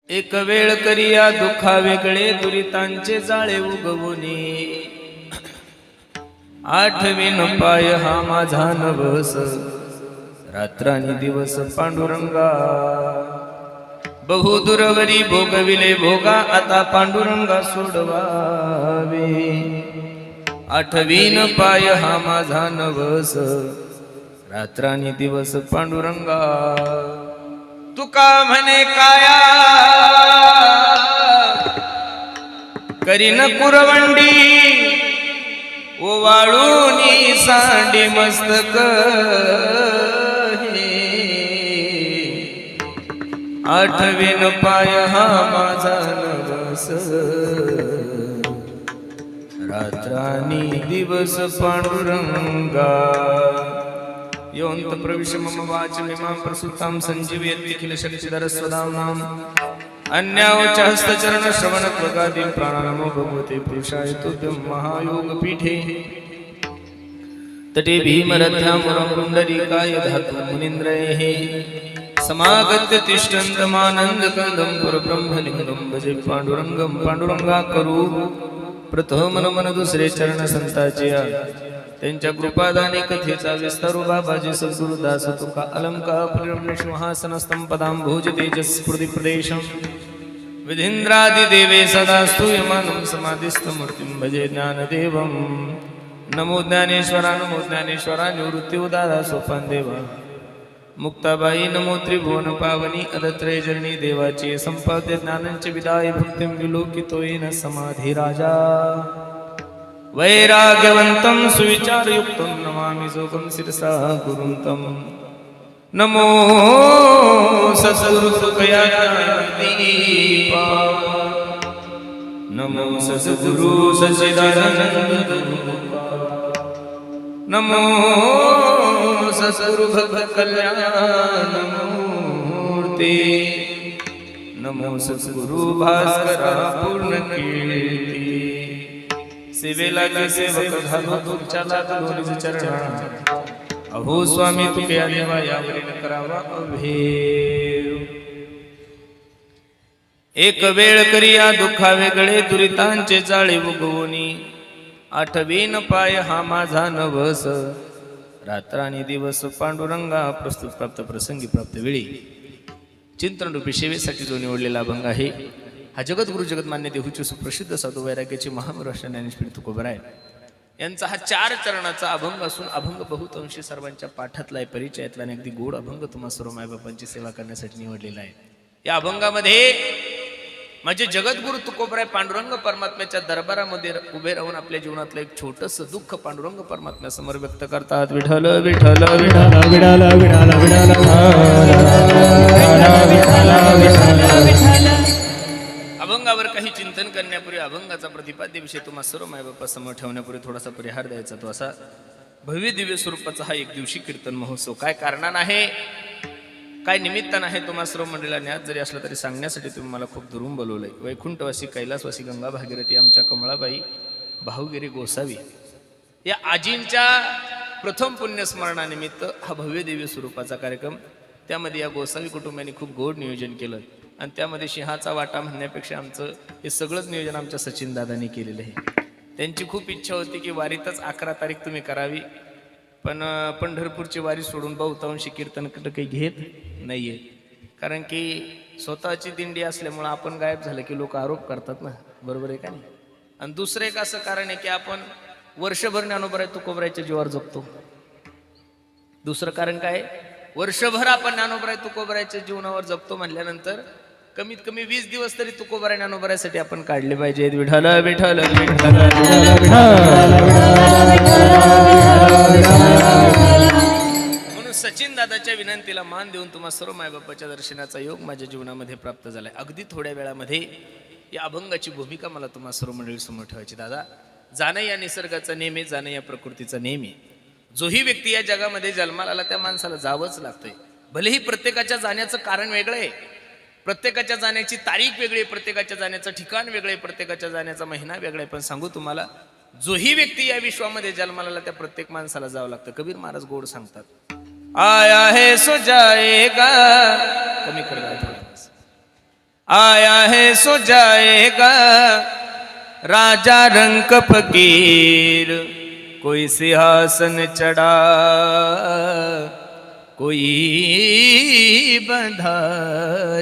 एक वेळ करिया दुःखा वेगळे दुरितांचे जाळे उगवणे, आठवीन पाय हा माझा नवस, रात्रानी दिवस पांडुरंगा. बहु दुरवरी भोगविले भोगा, आता पांडुरंगा सोडवावे. आठवीन पाय हा माझा नवस, रात्रानी दिवस पांडुरंगा. तुका म्हणे काया करीन कुरवंडी, ओवाळूनी सांडी मस्तक हे. आठवीन पाय हा माझा नवस, रात्रानी दिवस पांडुरंगा. योऽन्त प्रविश्य मम वाचमिमां प्रसुप्तां सञ्जीवयति किल शक्तिधरस्वधाम्नाम्. अन्यावच हस्तचरण श्रवण त्वगादीन् प्राणानमो भगवते पुरुषाय तुभ्यं महायोगपीठे. तटे भीमरथ्यामुरं पुण्डरीकाय धातु मुनीन्द्रैः, समागत्य तिष्ठन्तमानन्दकन्दं पुरब्रह्मलिङ्गं भजे पांडुरंगं. पांडुरंगा करू प्रथम नमन दुसरे चरण संताचे, त्यांच्या कृपादाने कथेचा विस्तारू बाबाजी सद्गुरु दास तुका अलंकार परिरम्य सिंहासन स्तंपदां भोज तेजस्फुर्ति प्रदेशं. विधीन्द्रादि देवे सदा स्तूयमानं समाधिस्थ मूर्तिं भजे ज्ञानदेवं. नमो ज्ञानेश्वरा नमो ज्ञानेश्वरा निवृत्ति उदारा सोपान देवा. मुक्ताबाई नमो त्रिभुवन पावनी अदत्रय जरणी देवाची संपाद्य ज्ञानांचे विदाय भक्तिं विलोकितोयेन समाधी राजा. वैराग्यवंतं सुविचारयुक्तं नमामि जोगं शिरसा गुरुं तं. नमो सद्गुरु कृपया दीपा, नमो सद्गुरु सच्चिदानंद रूपा, नमो सद्गुरु भक्त कल्याण मूर्ते, नमो सद्गुरु भास्करा पूर्ण कीर्ती. सेवेला के सेवक झालो तुमच्या लागलो निज चरणा, अहो स्वामी तुके देवा यावरील करावा अभेव. एक वेळ करिया दुःखा वेगळे दुरितांचे जाळे उगवणी, आठवीन पाय हा माझा नवस, रात्रानी दिवस पांडुरंगा. प्रस्तुत प्राप्त प्रसंगी प्राप्त वेळी चिंतन रूपी सेवेसाठी जो निवडलेला अभंग आहे, हा जगद्गुरु जगतमान्य देहूचे सुप्रसिद्ध साधू वैराग्याचे महामराष्ट्र ज्ञानेश्वर तुकोबराय यांचा हा 4 चरणाचा अभंग असून अभंग बहुतांशी सर्वांच्या पाठातला आहे, परिचयातला आणि अगदी गोड अभंग तुम्हा सर्व मायबापांची सेवा करण्यासाठी निवडलेला आहे. या अभंगामध्ये माझे जगद्गुरु तुकोबराय पांडुरंग परमात्म्याच्या दरबारामध्ये उभे राहून आपल्या जीवनातलं एक छोटस दुःख पांडुरंग परमात्म्या समोर व्यक्त करतात. विठ्ठल विठ्ठल विठ्ठल विठ्ठल विठ्ठल. अभंगावर काही चिंतन करण्यापूर्वी अभंगाचा प्रतिपाद्य विषय तुम्हा सर्व मायबापा समोर ठेवण्यापूर्वी थोडासा परिहार द्यायचा. तो असा, भव्य दिव्य स्वरूपाचा हा एक दिवशी कीर्तन महोत्सव काय कारणानं आहे, काय निमित्तानं आहे, तुम्हा सर्व मंडळीला ज्ञात जरी असलं तरी सांगण्यासाठी तुम्ही मला खूप दुरून बोलवलंय. वैकुंठवासी कैलासवासी गंगा भागीरथी आमच्या कमळाबाई भाऊगिरी गोसावी या आजींच्या प्रथम पुण्यस्मरणानिमित्त हा भव्य दिव्य स्वरूपाचा कार्यक्रम. त्यामध्ये या गोसावी कुटुंबाने खूप गोड नियोजन केलं आणि त्यामध्ये सिंहाचा वाटा म्हणण्यापेक्षा आमचं हे सगळंच नियोजन आमच्या सचिन दादांनी केलेलं आहे. त्यांची खूप इच्छा होती की वारीतच 11 तारीख तुम्ही करावी, पण पंढरपूरची वारी सोडून बहुतांशी कीर्तनकडे काही घेत नाहीये, कारण की स्वतःची दिंडी असल्यामुळं आपण गायब झालं की लोक आरोप करतात ना, बरोबर आहे का नाही. आणि दुसरं एक असं कारण आहे की आपण वर्षभर ज्ञानोबराय तुकोबरायच्या जीवावर जगतो. दुसरं कारण काय, वर्षभर आपण ज्ञानोबराय तुकोबरायच्या जीवनावर जगतो म्हणल्यानंतर कमीत कमी 20 दिवस तरी तुकोबराय ज्ञानोबरायसाठी आपण काढले पाहिजेत. विठ्ठल विठ्ठल विठ्ठल. म्हणून सचिन दादाच्या विनंतीला मान देऊन तुम्हा सर्व मायबापाच्या दर्शनाचा योग माझ्या जीवनामध्ये प्राप्त झालाय. अगदी थोड्या वेळामध्ये या अभंगाची भूमिका मला तुम्हा सर्व मंडळी समोर ठेवायची. दादा, जाणं या निसर्गाचा नेम आहे, जाणं या प्रकृतीचा नेम आहे. जोही व्यक्ती या जगामध्ये जन्माला आला त्या माणसाला जावंच लागतंय. भलेही प्रत्येकाच्या जाण्याचं कारण वेगळं आहे, प्रत्येकाच्या जाण्याची तारीख वेगळी, प्रत्येकाच्या जाण्याचं ठिकाण वेगळे, प्रत्येकाच्या जाण्याचा महिना वेगळा आहे. पण सांगू तुम्हाला, जोही व्यक्ती या विश्वामध्ये जन्माला आला त्या प्रत्येक माणसाला जावं लागतं. कबीर महाराज गोड सांगतात, आया है सो जाएगा, कमी कर आया है सो जाएगा राजा रंक फकीर, कोई सिंहासन चढ़ा कोई बंधा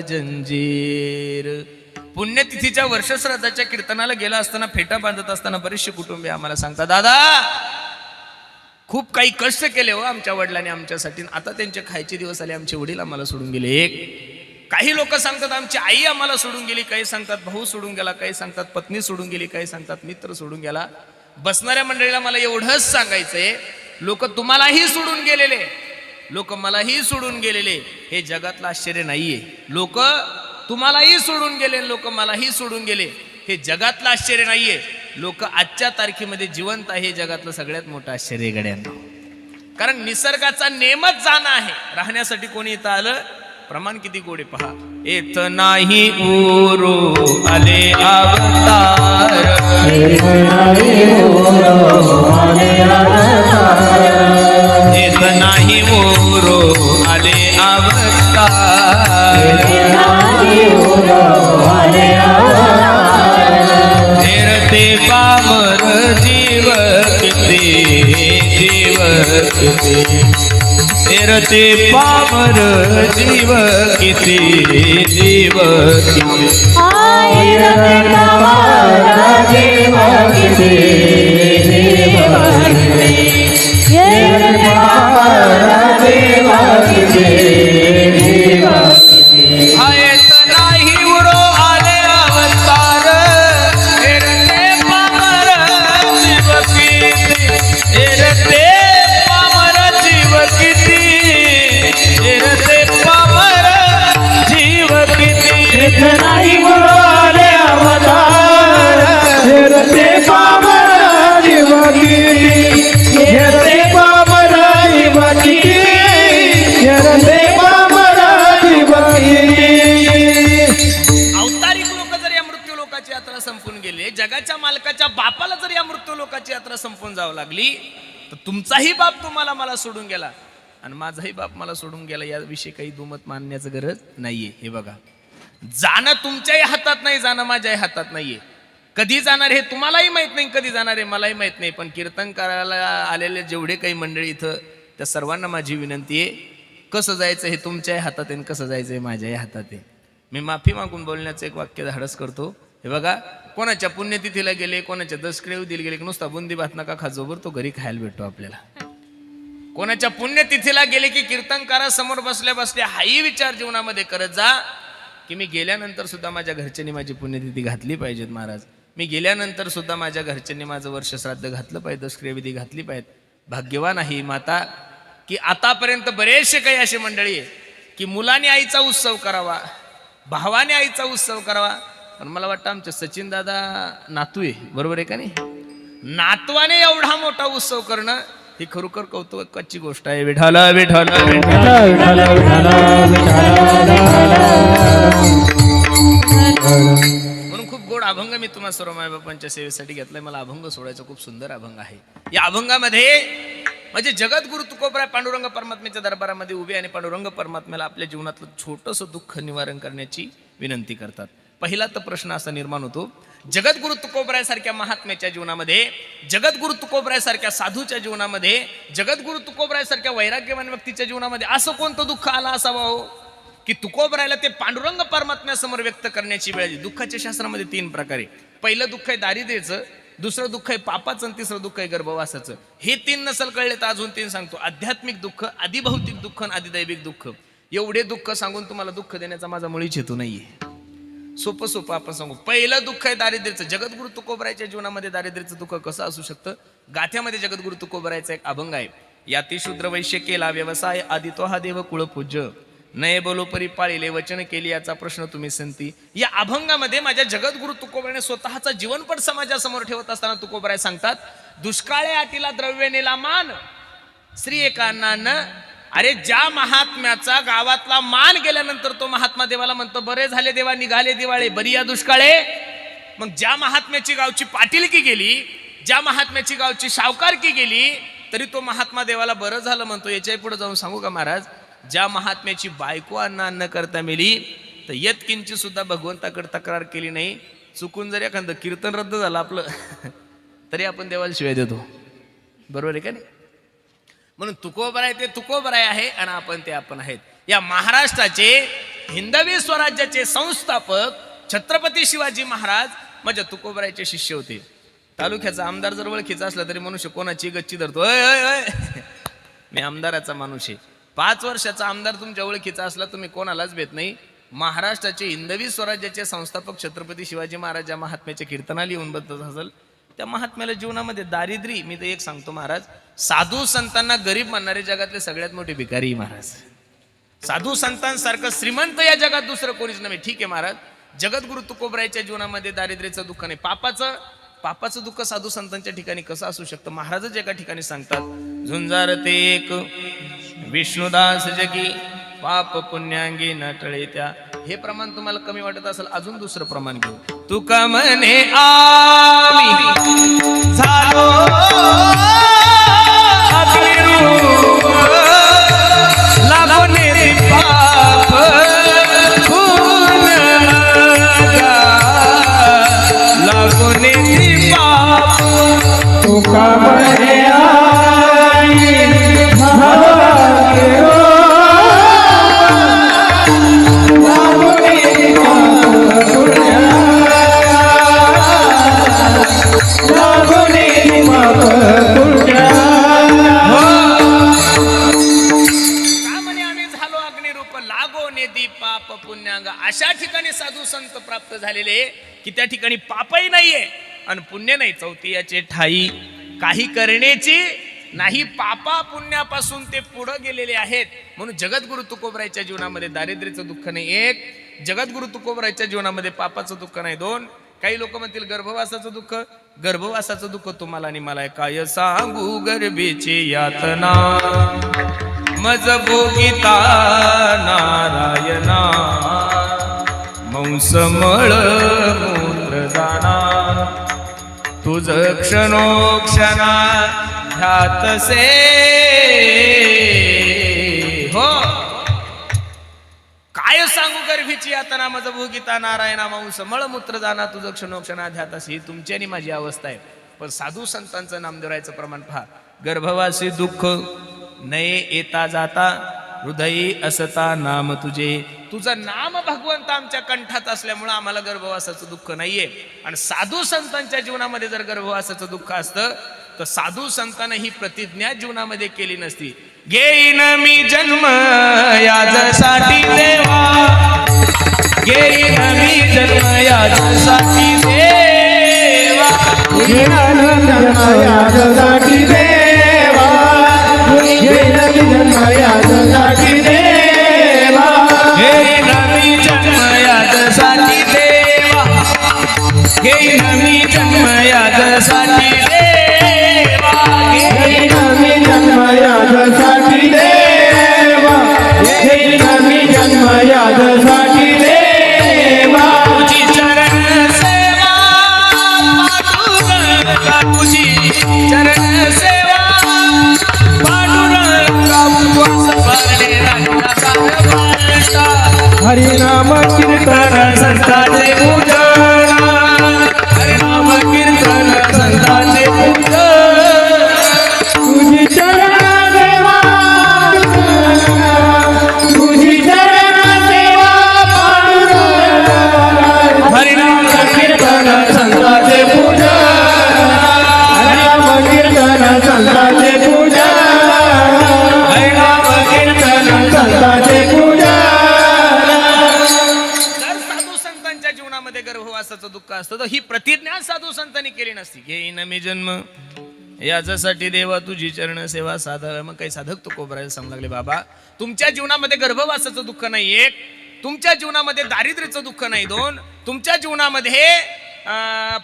जंजीर. पुण्यतिथीच्या वर्षश्राद्धाच्या कीर्तनाला गेला असताना फेटा बांधत असताना बरेचसे कुटुंबीय आम्हाला सांगतात, दादा खूप काही कष्ट केले हो आमच्या वडिलांनी आमच्यासाठी, आता त्यांचे खायचे दिवस आले, आमचे वडील आम्हाला सोडून गेले. काही लोक सांगतात आमची आई आम्हाला सोडून गेली, काही सांगतात भाऊ सोडून गेला, काही सांगतात पत्नी सोडून गेली, काही सांगतात मित्र सोडून गेला. बसणाऱ्या मंडळीला मला एवढंच सांगायचंय, लोक तुम्हालाही सोडून गेलेले, लोक मलाही सोडून गेलेले, हे जगातलं आश्चर्य नाहीये. लोक तुम्हालाही सोडून गेले, लोक मलाही सोडून गेले, हे जगातलं आश्चर्य नाहीये. लोक आजच्या तारखेमध्ये जिवंत आहे, हे जगातलं सगळ्यात मोठं आश्चर्य गड्यांना. कारण निसर्गाचा नेमच जाणं आहे. राहण्यासाठी कोणी इथं आलं, प्रमाण किती गोडे पहा. येत नाही उरू आले अवतार, येत नाही उरू आले अवतार, तेरते पामर जीव किती, जीव किती, तेरते पामर जीव किती, जीव किती, तेरते पामर जीव किती, जीव किती, तेरते पामर जीव किती, जीव किती. हायत नाही उरो आले अवतार, तेरते पामर जीव किती, तेरते पामर जीव किती, तेरते पामर जीव किती. येत नाही उरो आले अवतार, तेरते पामर जीव किती, तेरते पामर जीव किती, तेरते पामर जीव किती. अवतारिक लोक जर या मृत्यू लोकाची यात्रा संपून गेले, जगाच्या मालकाच्या बापाला जर या मृत्यू लोकाची यात्रा संपून जावं लागली, तर तुमचाही बाप तुम्हाला मला सोडून गेला आणि माझाही बाप मला सोडून गेला, याविषयी काही दुमत मानण्याचं गरज नाहीये. हे बघा, जाणं तुमच्याही हातात नाही, जाणं माझ्याही हातात नाहीये. कधी जाणार हे तुम्हालाही माहित नाही, कधी जाणार हे मलाही माहित नाही. पण कीर्तन करायला आलेले जेवढे काही मंडळी इथं, त्या सर्वांना माझी विनंती आहे, कसं जायचं हे तुमच्याही हातात आहे, कसं जायचं हे माझ्याही हातात आहे. मी माफी मागून बोलण्याचं एक वाक्य धाडस करतो. हे बघा, कोणाच्या पुण्यतिथीला गेले, कोणाच्या दशक्रिया दिली गेले, नुसता बुंदी भात नका खा, जोबर तो घरी खायला भेटतो आपल्याला. कोणाच्या पुण्यतिथीला गेले की कीर्तनकारा समोर बसल्या बसल्या हाही विचार जीवनामध्ये करत जा की मी गेल्यानंतर सुद्धा माझ्या घरच्यांनी माझी पुण्यतिथी घातली पाहिजेत महाराज, मी गेल्यानंतर सुद्धा माझ्या घरच्यांनी माझं वर्षश्राद्ध घातलं पाहिजे, दशक्रियाविधी घातली पाहिजे. भाग्यवान आहे माता की आतापर्यंत बरेचसे काही असे मंडळी आहे की मुलाने आईचा उत्सव करावा, भावाने आईचा उत्सव करावा, पण मला वाटतं आमचे सचिन दादा नातू आहे, बरोबर आहे का नाही, नातवाने एवढा मोठा उत्सव करणं ही खरोखर कौतुकाची गोष्ट आहे. विठाला विठाला विठाला म्हणून खूप गोड अभंग मी तुम्हा सर्व मायबापांच्या सेवेसाठी घेतलाय. मला अभंग सोडायचा खूप सुंदर अभंग आहे. या अभंगामध्ये म्हणजे जगद्गुरु तुकोबराय पांडुरंग परमात्म्याच्या दरबारामध्ये उभे आणि पांडुरंग परमात्म्याला आपल्या जीवनातलं छोटंसं दुःख निवारण करण्याची विनंती करतात. पहिला तर प्रश्न असा निर्माण होतो, जगद्गुरु तुकोबराय सारख्या महात्म्याच्या जीवनामध्ये, जगद्गुरु तुकोबराय सारख्या साधूच्या जीवनामध्ये, जगद्गुरु तुकोबराय सारख्या वैराग्यवान व्यक्तीच्या जीवनामध्ये असं कोणतं दुःख आला असावा हो की तुकोबरायला ते पांडुरंग परमात्म्यासमोर व्यक्त करण्याची वेळ आली. दुःखाच्या शास्त्रामध्ये 3 प्रकारे, पहिलं दुःख आहे दारिद्र्याचं, दुसरं दुःख आहे पापाचं आणि तिसरं दुःख आहे गर्भवासाचं. हे 3 नसल कळले तर अजून 3 सांगतो. आध्यात्मिक दुःख, आदिभौतिक दुःख आणि आदिदैविक दुःख. एवढे दुःख सांगून तुम्हाला दुःख देण्याचा माझा मुळीच हेतू नाहीये. सोपं सोपं आपण सांगू. पहिलं दुःख आहे दारिद्र्याचं. जगद्गुरु तुकोबरायच्या जीवनामध्ये दारिद्र्याचं दुःख कसं असू शकतं? गाथ्यामध्ये जगद्गुरु तुकोबरायचा एक अभंग आहे. याती शूद्र वैश्य केला व्यवसाय, आदी तो हा देव कुळपूज्य, नये बोलो परी पाळिले वचन केली, याचा प्रश्न तुम्ही संती. या अभंगामध्ये माझ्या जगद्गुरु तुकोबरायने स्वतःचा जीवनपट समाजासमोर ठेवत असताना तुकोबराय सांगतात, दुष्काळे आटीला द्रव्य नेला मान, श्री एकांनानं. अरे ज्या महात्म्याचा गावातला मान गेल्यानंतर तो महात्मा देवाला म्हणतो, बरे झाले देवा निघाले दिवाळे, बरी या दुष्काळे. मग ज्या महात्म्याची गावची पाटीलकी गेली, ज्या महात्म्याची गावची सावकारकी गेली, तरी तो महात्मा देवाला बरं झालं म्हणतो. याच्याही पुढे जाऊन सांगू का महाराज, ज्या महात्म्याची बायको अन्न करता मेली, तर यत्किंची सुद्धा भगवंताकडे तक्रार केली नाही. चुकून जर एखादं कीर्तन रद्द झालं आपलं तरी आपण देवाला शिवाय देतो. बरोबर आहे का नाही? म्हणून तुकोबराय ते तुकोबराय आहे आणि आपण ते आपण आहेत. या महाराष्ट्राचे हिंदवी स्वराज्याचे संस्थापक छत्रपती शिवाजी महाराज माझ्या तुकोबरायचे शिष्य होते. तालुक्याचा आमदार जर ओळखीचा असला तरी मनुष्य कोणाची गच्ची धरतो. मी आमदाराचा माणूस आहे. 5 वर्षाचा आमदार तुमच्या ओळखीचा असला तुम्ही कोणालाच भेट नाही. महाराष्ट्राचे हिंदवी स्वराज्याचे संस्थापक छत्रपती शिवाजी महाराज या महात्म्याच्या कीर्तनाला येऊन बसत असेल त्या महात्म्याला जीवनामध्ये दारिद्र्य. मी तर एक सांगतो महाराज, साधू संतांना गरीब म्हणणारे जगातले सगळ्यात मोठे भिकारी महाराज. साधू संतांसारखं श्रीमंत या जगात दुसरं कोणीच नाही. ठीक आहे महाराज, जगद्गुरु तुकोबरायच्या जीवनामध्ये दारिद्र्याचं दुःख नाही. पापाचं दुःख साधू संतांच्या ठिकाणी कसं असू शकतं? महाराजच एका ठिकाणी सांगतात, झुंजारते एक विष्णुदास जगी पाप पुण्यांगी नटळे त्या. हे प्रमाण तुम्हाला कमी वाटत असेल, अजून दुसरं प्रमाण घेऊ. तुका म्हणे आम्ही झालो अग्निरूप, लागोने पाप लागोने पाप. तुका म्हणे आम्ही झालो अशा ठिकाणी साधू संत प्राप्त झालेले की त्या ठिकाणी पापही नाहीये आणि पुण्य नाही. चौथीयाचे ठाई काही करण्याची नाही, पापा पुण्यापासून ते पुढे गेलेले आहेत. म्हणून जगद्गुरु तुकोबरायच्या जीवनामध्ये दारिद्र्याचं दुःख नाही. एक, जगद्गुरु तुकोबरायच्या जीवनामध्ये पापाचं दुःख नाही. 2, काही लोक म्हणतील गर्भवासाचं दुःख. गर्भवासाचं दुःख तुम्हाला आणि मला काय सांगू, गर्भेची यातना मज भोगिता नारायणा, मंसमळ मूत्र जाना, तुझ क्षणोक्षणा ध्यातसे हो. काय सांगू गर्भीची यातना मज भोगिता नारायणा, मंसमळ मूत्र जाना, तुझ क्षणोक्षणा ध्यातसे. ही तुमची आणि माझी अवस्था आहे. पण साधू संतांचं नामदेवाचं प्रमाण पहा. गर्भवासी दुःख नये येता जाता, हृदयी असता नाम तुझे. तुझं नाम भगवंत आमच्या कंठात असल्यामुळं आम्हाला गर्भवासाचं दुःख नाहीये. आणि साधू संतांच्या जीवनामध्ये जर गर्भवासाचं दुःख असतं तर साधू संतांना ही प्रतिज्ञा जीवनामध्ये केली नसती. घेईन मी जन्म यासाठी देवा, घेईन मी जन्म यासाठी देवा, घेईन जन्म यासाठी देवा, घेईन जन्म यासाठी देवा, घेईन मी जन्म यासाठी देवा, घेईन मी जन्म यासाठी देवा, घेईन मी जन्म यासाठी देवा, घेईन मी जन्म यासाठी देवा. तुझी चरण सेवा पांडुरंगा, तुझी चरण सेवा पांडुरंगा, उपवास पाळणे राजा सारवाटा, हरिनाम कीर्तन संतांचे पूजन, हरिनाम कीर्तन संतांचे पूजन. तुझी चरण सेवा, तुझी चरण सेवा पांडुरंगा, हरिनाम कीर्तन संतांचे पूजन, हरिनाम कीर्तन संतांचे पूजन, हरिनाम कीर्तन संतांचे पूजन. जर साधू संतांच्या जीवनामध्ये गर्भवासाचं दुःख असतं तर ही प्रतिज्ञा साधू संतांनी केली नसती. घेईन मी जन्म याच्यासाठी देवा, तुझी चरण सेवा साधाव्या. मग काही साधक तुकोबरायला सांगू लागले, बाबा तुमच्या जीवनामध्ये गर्भवासाचं दुःख नाही. 1, तुमच्या जीवनामध्ये दारिद्र्याचं दुःख नाही. 2, तुमच्या जीवनामध्ये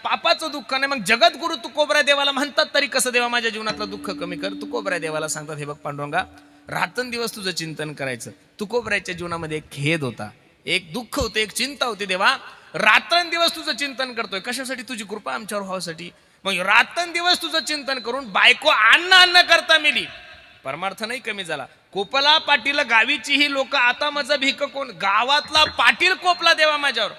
पापाचं दुःख नाही. मग जगद्गुरु तुकोबराय देवाला म्हणतात तरी कसं, देवा माझ्या जीवनातलं दुःख कमी कर. तुकोबराय देवाला सांगतात, हे बघ पांडुरंगा, रात्रंदिवस तुझं चिंतन करायचं. तुकोबरायच्या जीवनामध्ये एक खेद होता, एक दुःख होतं, एक चिंता होती. देवा रात्रंदिवस तुझं चिंतन करतोय, कशासाठी? तुझी कृपा आमच्यावर व्हासाठी. मग रात्रंदिवस तुझं चिंतन करून बायको अन्न करता मेली, परमार्थ नाही कमी झाला. कोपला पाटील गावीची ही लोक आता माझा भिक कोण, गावातला पाटील कोपला देवा माझ्यावर,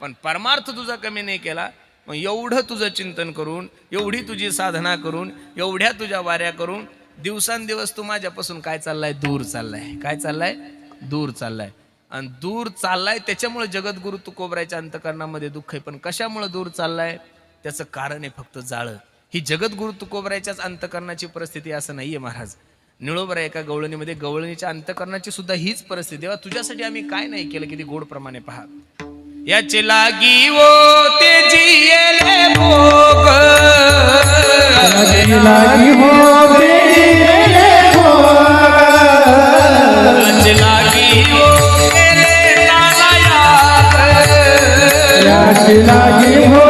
पण परमार्थ तुझा कमी नाही केला. मग एवढं तुझं चिंतन करून, एवढी तुझी साधना करून, एवढ्या तुझ्या वाऱ्या करून दिवसांदिवस तू माझ्यापासून काय चाललाय, दूर चाललाय. काय चाललाय, दूर चाललाय. आणि दूर चाललाय त्याच्यामुळे जगद्गुरु तुकोबरायच्या अंतकरणामध्ये दुःख आहे. पण कशामुळे दूर चाललाय, त्याचं कारण आहे फक्त जाळं. ही जगद्गुरु तुकोबरायच्याच अंतकरणाची परिस्थिती असं नाहीये महाराज. निळोबरा एका गवळणीमध्ये, गवळणीच्या अंतकरणाची सुद्धा हीच परिस्थिती. तेव्हा तुझ्यासाठी आम्ही काय नाही केलं, किती गोड प्रमाणे पहा. याचे लागी वो ते जियेले भोग, याचे लागी वो ते जियेले भोग, याचे लागी वो केले नालायक, याचे लागी वो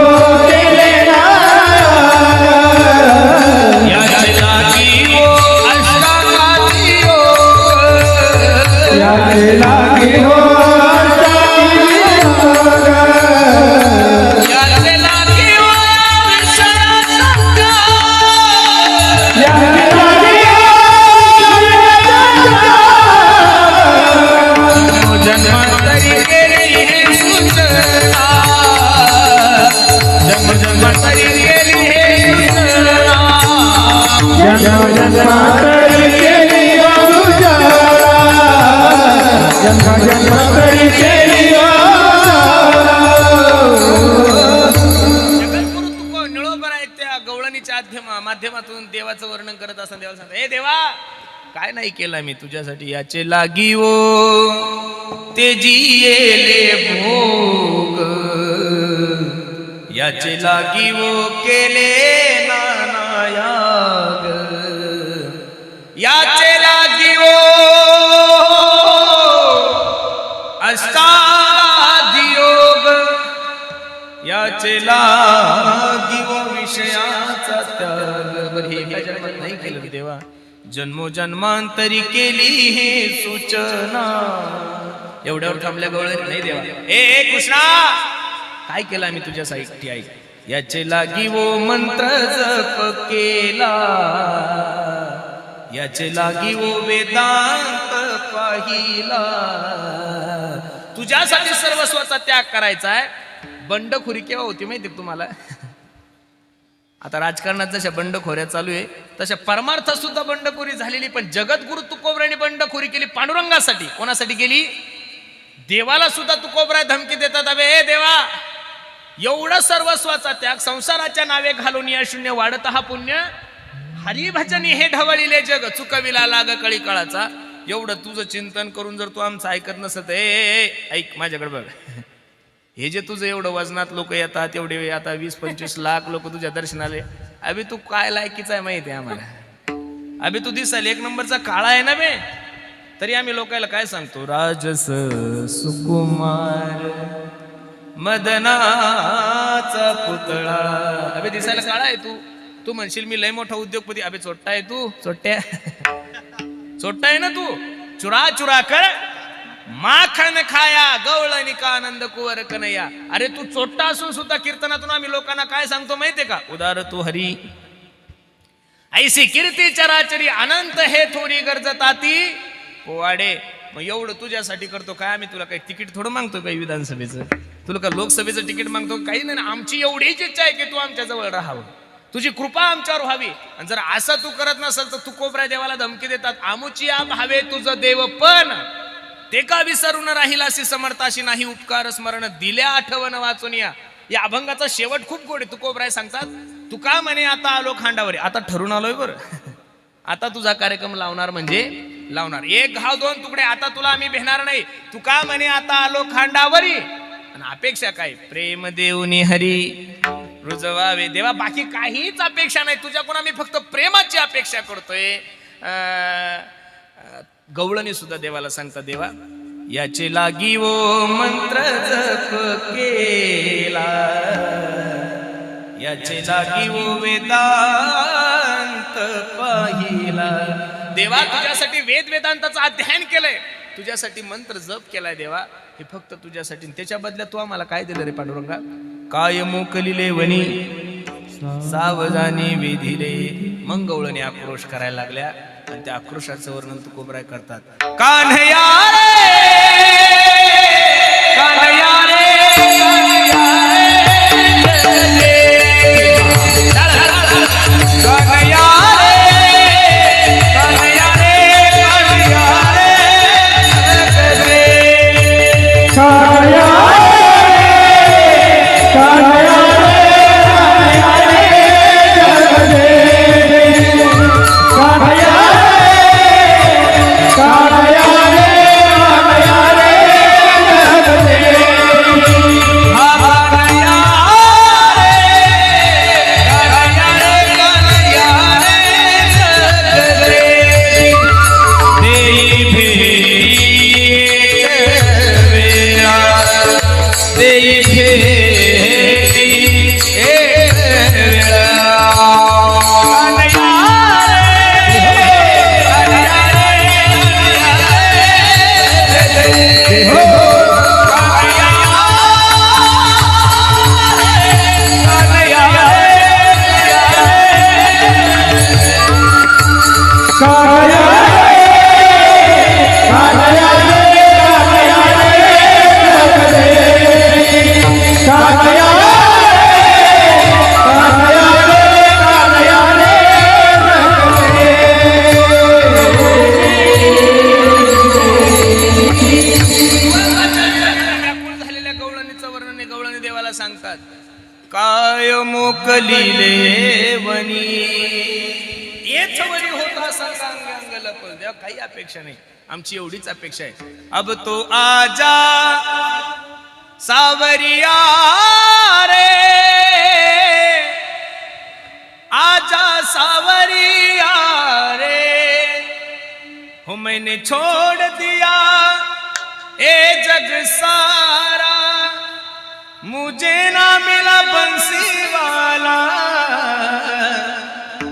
केले नालायक, याचे लागी वो अष्टांगाची योग, याचे लागी वो माध्यमातून देवाचं वर्णन करत असताना देवाला सांगता, हे देवा काय नाही केलं मी तुझ्यासाठी. याचे लागी वो ते जियेले भोग, याचे लागी वो केले नानायाग, याचे लागी वो अष्टाधियोग, याचे लागी वो विषयाचा त्याग. बरं हे एका जन्मात नाही केलं देवा, जन्मोजन्मांतरी केली हे सूचना. एवढ्यावर थांबल्या गवळ नाही देवा. ए कृष्णा काय केलं आम्ही तुझ्यासाठी ऐक. याचे लागी वो मंत्र जप केला, याचे लागी वो वेदांत पाहिला. तुझ्यासाठी सर्वस्वाचा त्याग करायचा आहे. बंडखोरी केव्हा होती माहिती तुम्हाला? आता राजकारणात जशा बंडखोऱ्या चालू आहे तशा परमार्थात सुद्धा बंडखोरी झालेली. पण जगद्गुरु तुकोबराने बंडखोरी केली पांडुरंगासाठी. कोणासाठी केली? देवाला सुद्धा तुकोबराय धमकी देतात, अबे हे देवा एवढं सर्वस्वाचा त्याग, संसाराच्या नावे घालून या शून्य वाढत हा पुण्य, हरिभजनी हे ढवळीले जग चुकविला लाग कळी काळाचा. एवढं तुझं चिंतन करून जर तू आमचं ऐकत नसत, ऐक माझ्याकडे बघ, हे जे तुझं एवढं वजनात लोक येतात, एवढे आता 20-25 लाख लोक तुझ्या दर्शनाले, अभि तू काय लायकीचा आहे माहिती आहे आम्हाला. अभि तू दिसायला एक नंबरचा काळा आहे ना बे, तरी आम्ही लोकांना काय सांगतो, राजस सुकुमार मदनाचा पुतळा. अभि दिसायला काळा आहे तू. तू म्हणशील मी लय मोठा उद्योगपती, अभि चोट्टा आहे तू, चोट्ट्या चोट्टा आहे ना तू. चुरा चुरा कर माखन खाया गवळणी का आनंद कुवर कन्हैया. अरे तू चोट्टा असून सुद्धा कीर्तनातून आम्ही लोकांना काय सांगतो माहितीये का? उदार तू हरी ऐसी कीर्ती चराचरी अनंत हे थोडी गरजताती पोवाडे. मग एवढं तुझ्यासाठी करतो काय आम्ही? तुला काही तिकीट थोडं मागतो काही विधानसभेचं? तुला का लोकसभेचं तिकीट मागतो? काही नाही. आमची एवढीच इच्छा आहे की तू आमच्या जवळ राहावं, तुझी कृपा आमच्यावर व्हावी. आणि जर असं तू करत नसेल तर तू कोपऱ्या देवाला धमकी देतात, आमुची आ भावे तुझं देव पण ते का विसरून राहिलासी समर्थाशी नाही उपकार स्मरण दिल्या आठवण वाचून या. या अभंगाचा शेवट खूप गोड आहे. तुकोबराय सांगतात, तू का म्हणे आता आलो खांडावर. आता ठरून आलोय बरं, आता तुझा कार्यक्रम लावणार म्हणजे लावणार. एक घाव दोन तुकडे, आता तुला आम्ही भेटणार नाही. तू का म्हणे आता आलो खांडावरी. आणि अपेक्षा काय? प्रेम देऊनी हरी रुजवावे देवा. बाकी काहीच अपेक्षा नाही तुझ्याकडून, आम्ही फक्त प्रेमाची अपेक्षा करतोय. गवळणी सुद्धा देवाला सांगता, देवा याचे लागी वो मंत्र जप केला, याचे लागी वो वेदांत पाहिला. देवा तुझ्यासाठी वेद वेदांताचं अध्ययन केलंय, तुझ्यासाठी मंत्र जप केलाय देवा, हे फक्त तुझ्यासाठी. त्याच्या बदल्यात तू आम्हाला काय दिलं रे पांडुरंगा? काय मोकलिले वनी सावधानी विधिले. मग गवळणी आक्रोश करायला लागल्या. आणि त्या आक्रोशाचं वर्णन तुकोबराय करतात. कान्हया रे, कान्हया रे, कान्हया सांगतात. काय मोकलिले वनी येथ वनी होता सांग अंगल पण देवा काही अपेक्षा नाही, आमची एवढीच अपेक्षा आहे. अब तो आजा सावरिया रे, आजा सावरिया रे, हो मैंने छोड़ दिया ए जग सारा, मुझे ना मिला बंसी वाला,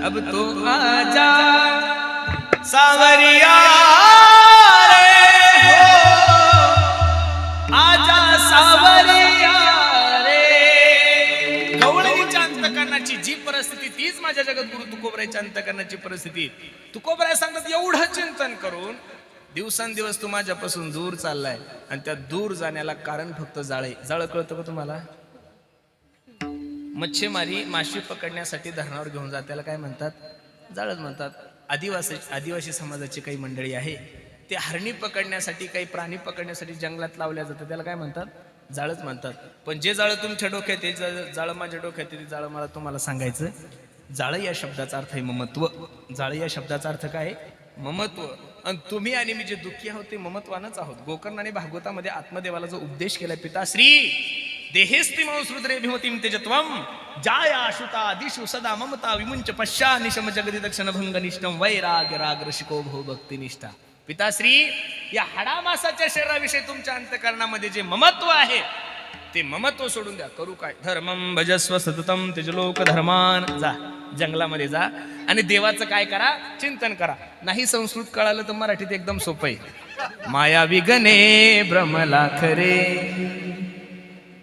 अब तो आजा सावरिया रे, हो आजा सावरिया रे. गवळणीच्या अंतकरणाची जी परिस्थिती तीच माझ्या जगद्गुरु तुकोबरायच्या अंतकरणाची परिस्थिती. तुकोबराय सांगतात एवढं चिंतन करून दिवसांदिवस तू माझ्यापासून दूर चाललाय आणि त्या दूर जाण्याला कारण फक्त जाळे. जाळं कळतं का तुम्हाला? मच्छीमारी माशी पकडण्यासाठी धरणावर घेऊन जात त्याला काय म्हणतात? जाळच म्हणतात. आदिवासी समाजाची काही मंडळी आहे ते हरणी पकडण्यासाठी काही प्राणी पकडण्यासाठी जंगलात लावल्या जातं त्याला काय म्हणतात? जाळच म्हणतात. पण जे जाळं तुमच्या डोक्यात ते जाळं माझ्या डोक्यात ते जाळं मला तुम्हाला सांगायचं. जाळं या शब्दाचा अर्थ आहे ममत्व. जाळं या शब्दाचा अर्थ काय आहे? ममत्व. आणि तुम्ही आणि मी जे दुःखी आहोत ते ममत्वानच आहोत. गोकर्ण आणि भागवतामध्ये आत्मदेवाला जो उपदेश केलाय, पिताश्री देहेस्तिमं श्रुद्रेभिमतीं तेजत्वं जाया शुता दिशु सदा ममता विमुंच पश्चा निशम जगदी दक्षिण भंग निष्ठम वैराग्य राग रसिको भो भक्ती निष्ठा. पिताश्री या हाडामासाच्या शरीराविषयी तुमच्या अंतकरणामध्ये जे ममत्व आहे ते ममत्व सोडून द्या. करू काय? धर्मं भजस्व सततम तेजलोक धर्मान. जा जंगलामध्ये जा आणि देवाचं काय करा? चिंतन करा. नाही संस्कृत कळालं तर मराठीत एकदम सोपं आहे. माया विगणे भ्रमला खरे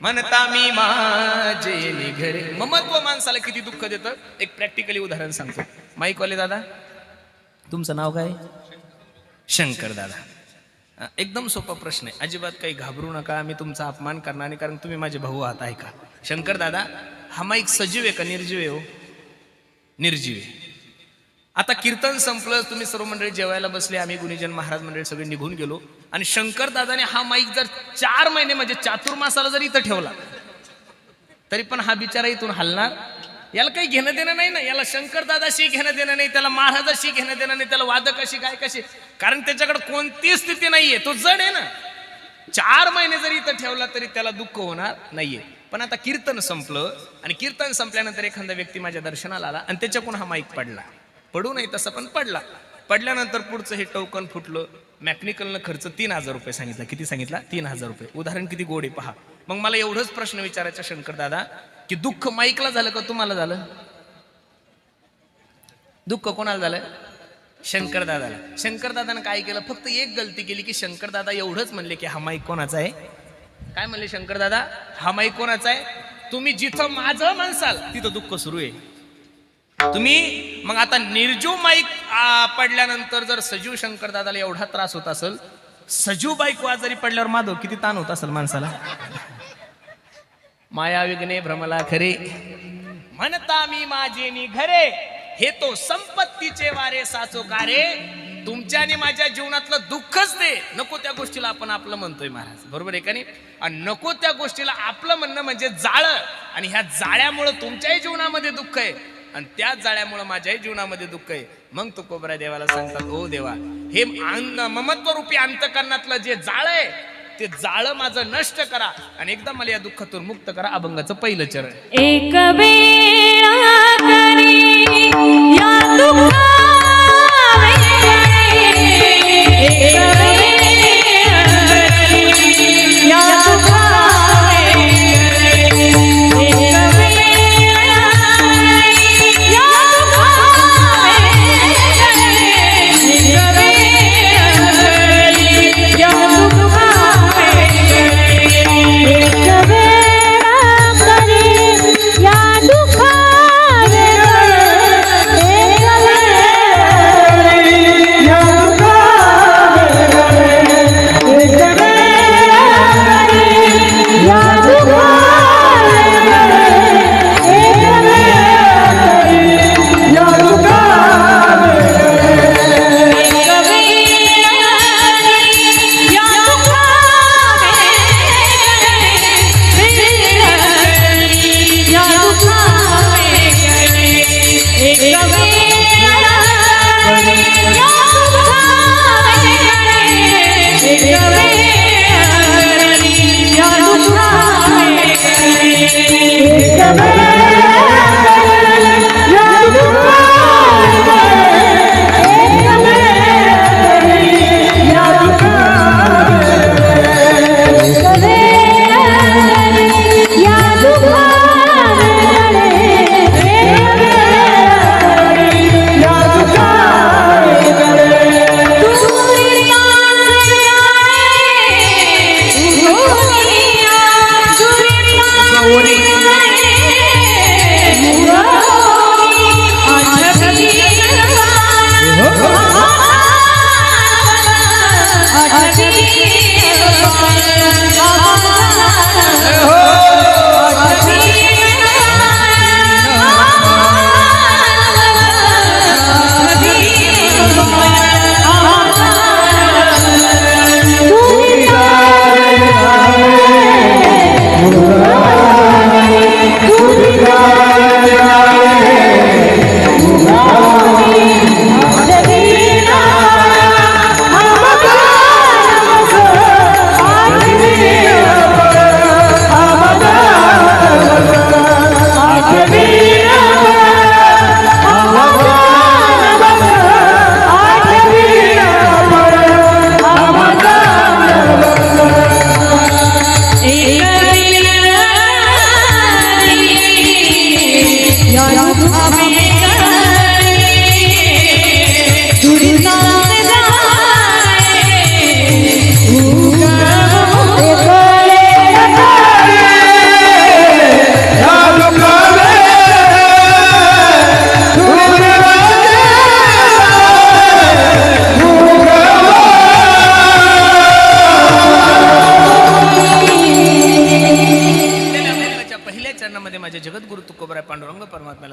म्हणता मी माझे निघरे. ममत्व माणसाला किती दुःख देतं एक प्रॅक्टिकली उदाहरण सांगतो. माईकवाले दादा, तुमचं नाव काय? शंकर दादा. एकदम सोपा प्रश्न आहे, अजिबात काही घाबरू नका, मी तुमचा अपमान करणार नाही कारण तुम्ही माझे भाऊ आहात. आहे का? शंकर दादा, हा माईक सजीव आहे का निर्जीव आहे? हो, निर्जीव आहे. आता कीर्तन संपलं, तुम्ही सर्व मंडळी जेवायला बसले, आम्ही गुणीजन महाराज मंडळी सगळे निघून गेलो आणि शंकर दादाने हा माईक जर 4 महिने म्हणजे चातुर्मासाला जर इथं ठेवला तरी पण हा बिचारा इथून हलणार. याला काही घेणं देणं नाही ना. याला शंकर दादाशी घेणं देणं नाही, त्याला महाराजाशी घेणं देणं नाही, त्याला वादकाशी गायकाशी, कारण त्याच्याकडे कोणतीच स्थिती नाहीये. तो जड आहे ना. 4 महिने जरी इथं ठेवला तरी त्याला दुःख होणार नाहीये. पण आता कीर्तन संपलं आणि कीर्तन संपल्यानंतर एखादा व्यक्ती माझ्या दर्शनाला आला आणि त्याच्याकडून हा माईक पडला. पडू नाही तसं पण पडला. पडल्यानंतर पुढचं हे टोकन फुटलं. मॅकॅनिकलनं खर्च 3000 रुपये सांगितला. किती सांगितला? 3000 रुपये. उदाहरण किती गोड आहे पहा. मग मला एवढंच प्रश्न विचारायचा शंकर दादा की दुःख माईकला झालं का तुम्हाला झालं? दुःख कोणाला झालं? शंकर दादाला. शंकर दादानं काय केलं? फक्त एक गलती केली की शंकर दादा एवढंच म्हणले की हा माईक कोणाचा आहे? काय म्हणले शंकर दादा? हा माईक कोणाचा आहे? तुम्ही जिथं माझं म्हणसाल तिथं दुःख सुरू आहे. तुम्ही मग आता निर्जीव माईक पडल्यानंतर जर सजीव शंकर दादाला एवढा त्रास होत असेल, सजीव बाईक आजारी पडल्यावर माधव किती ताण होत असेल माणसाला. माया विघ्ने भ्रमला खरे म्हणता मी माझे घरे, हे तो संपत्तीचे वारे साचो कारे. तुमच्या आणि माझ्या जीवनातलं दुःखच ते, नको त्या गोष्टीला आपण आपलं म्हणतोय महाराज, बरोबर आहे का नाही. आणि नको त्या गोष्टीला आपलं म्हणणं म्हणजे जाळ. आणि ह्या जाळ्यामुळे तुमच्याही जीवनामध्ये दुःख आहे आणि त्या जाळ्यामुळे माझ्याही जीवनामध्ये दुःख आहे. मग तो कोबरा देवाला सांगतात, ओ देवा, हे ममत्व रूपी अंतकरणातलं जे जाळ आहे ते जाळ माझं नष्ट करा आणि एकदा मला या दुःखातून मुक्त करा. अभंगाचं पहिलं चरण. एक वेळा करी या दुःखा एक वेळा करी या दुःखा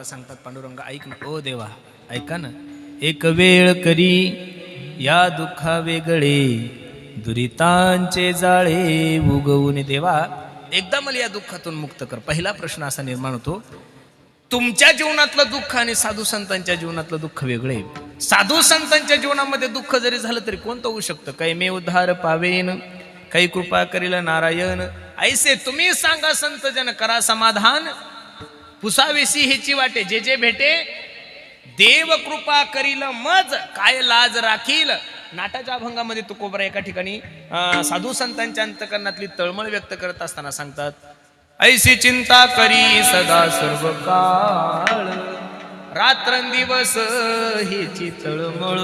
सांगतात, पांडुरंग ऐक ना, ओ देवा ऐका ना, एक वेळ करी या दुःखा वेगळे दुरितांचे जाळे उगवून. देवा एकदा मला या दुःखातून मुक्त कर. पहिला प्रश्न असा निर्माण होतो, तुमच्या जीवनातलं दुःख आणि साधू संतांच्या जीवनातलं दुःख वेगळे. साधू संतांच्या जीवनामध्ये दुःख जरी झालं तरी कोणतं होऊ शकतं, काही मे उद्धार पावेन, काही कृपा करील नारायण. ऐसे तुम्ही सांगा संत जन, करा समाधान, पुसावेसी हेची वाटे, जे जे भेटे देव कृपा करील मज, काय लाज राखील. नाटाच्या अभंगामध्ये तुकोबरा एका ठिकाणी साधू संतांच्या अंतकरणातली तळमळ व्यक्त करत असताना सांगतात, ऐसी चिंता करी सदा सर्व काळ, रात्रंदिवस हेची तळमळ,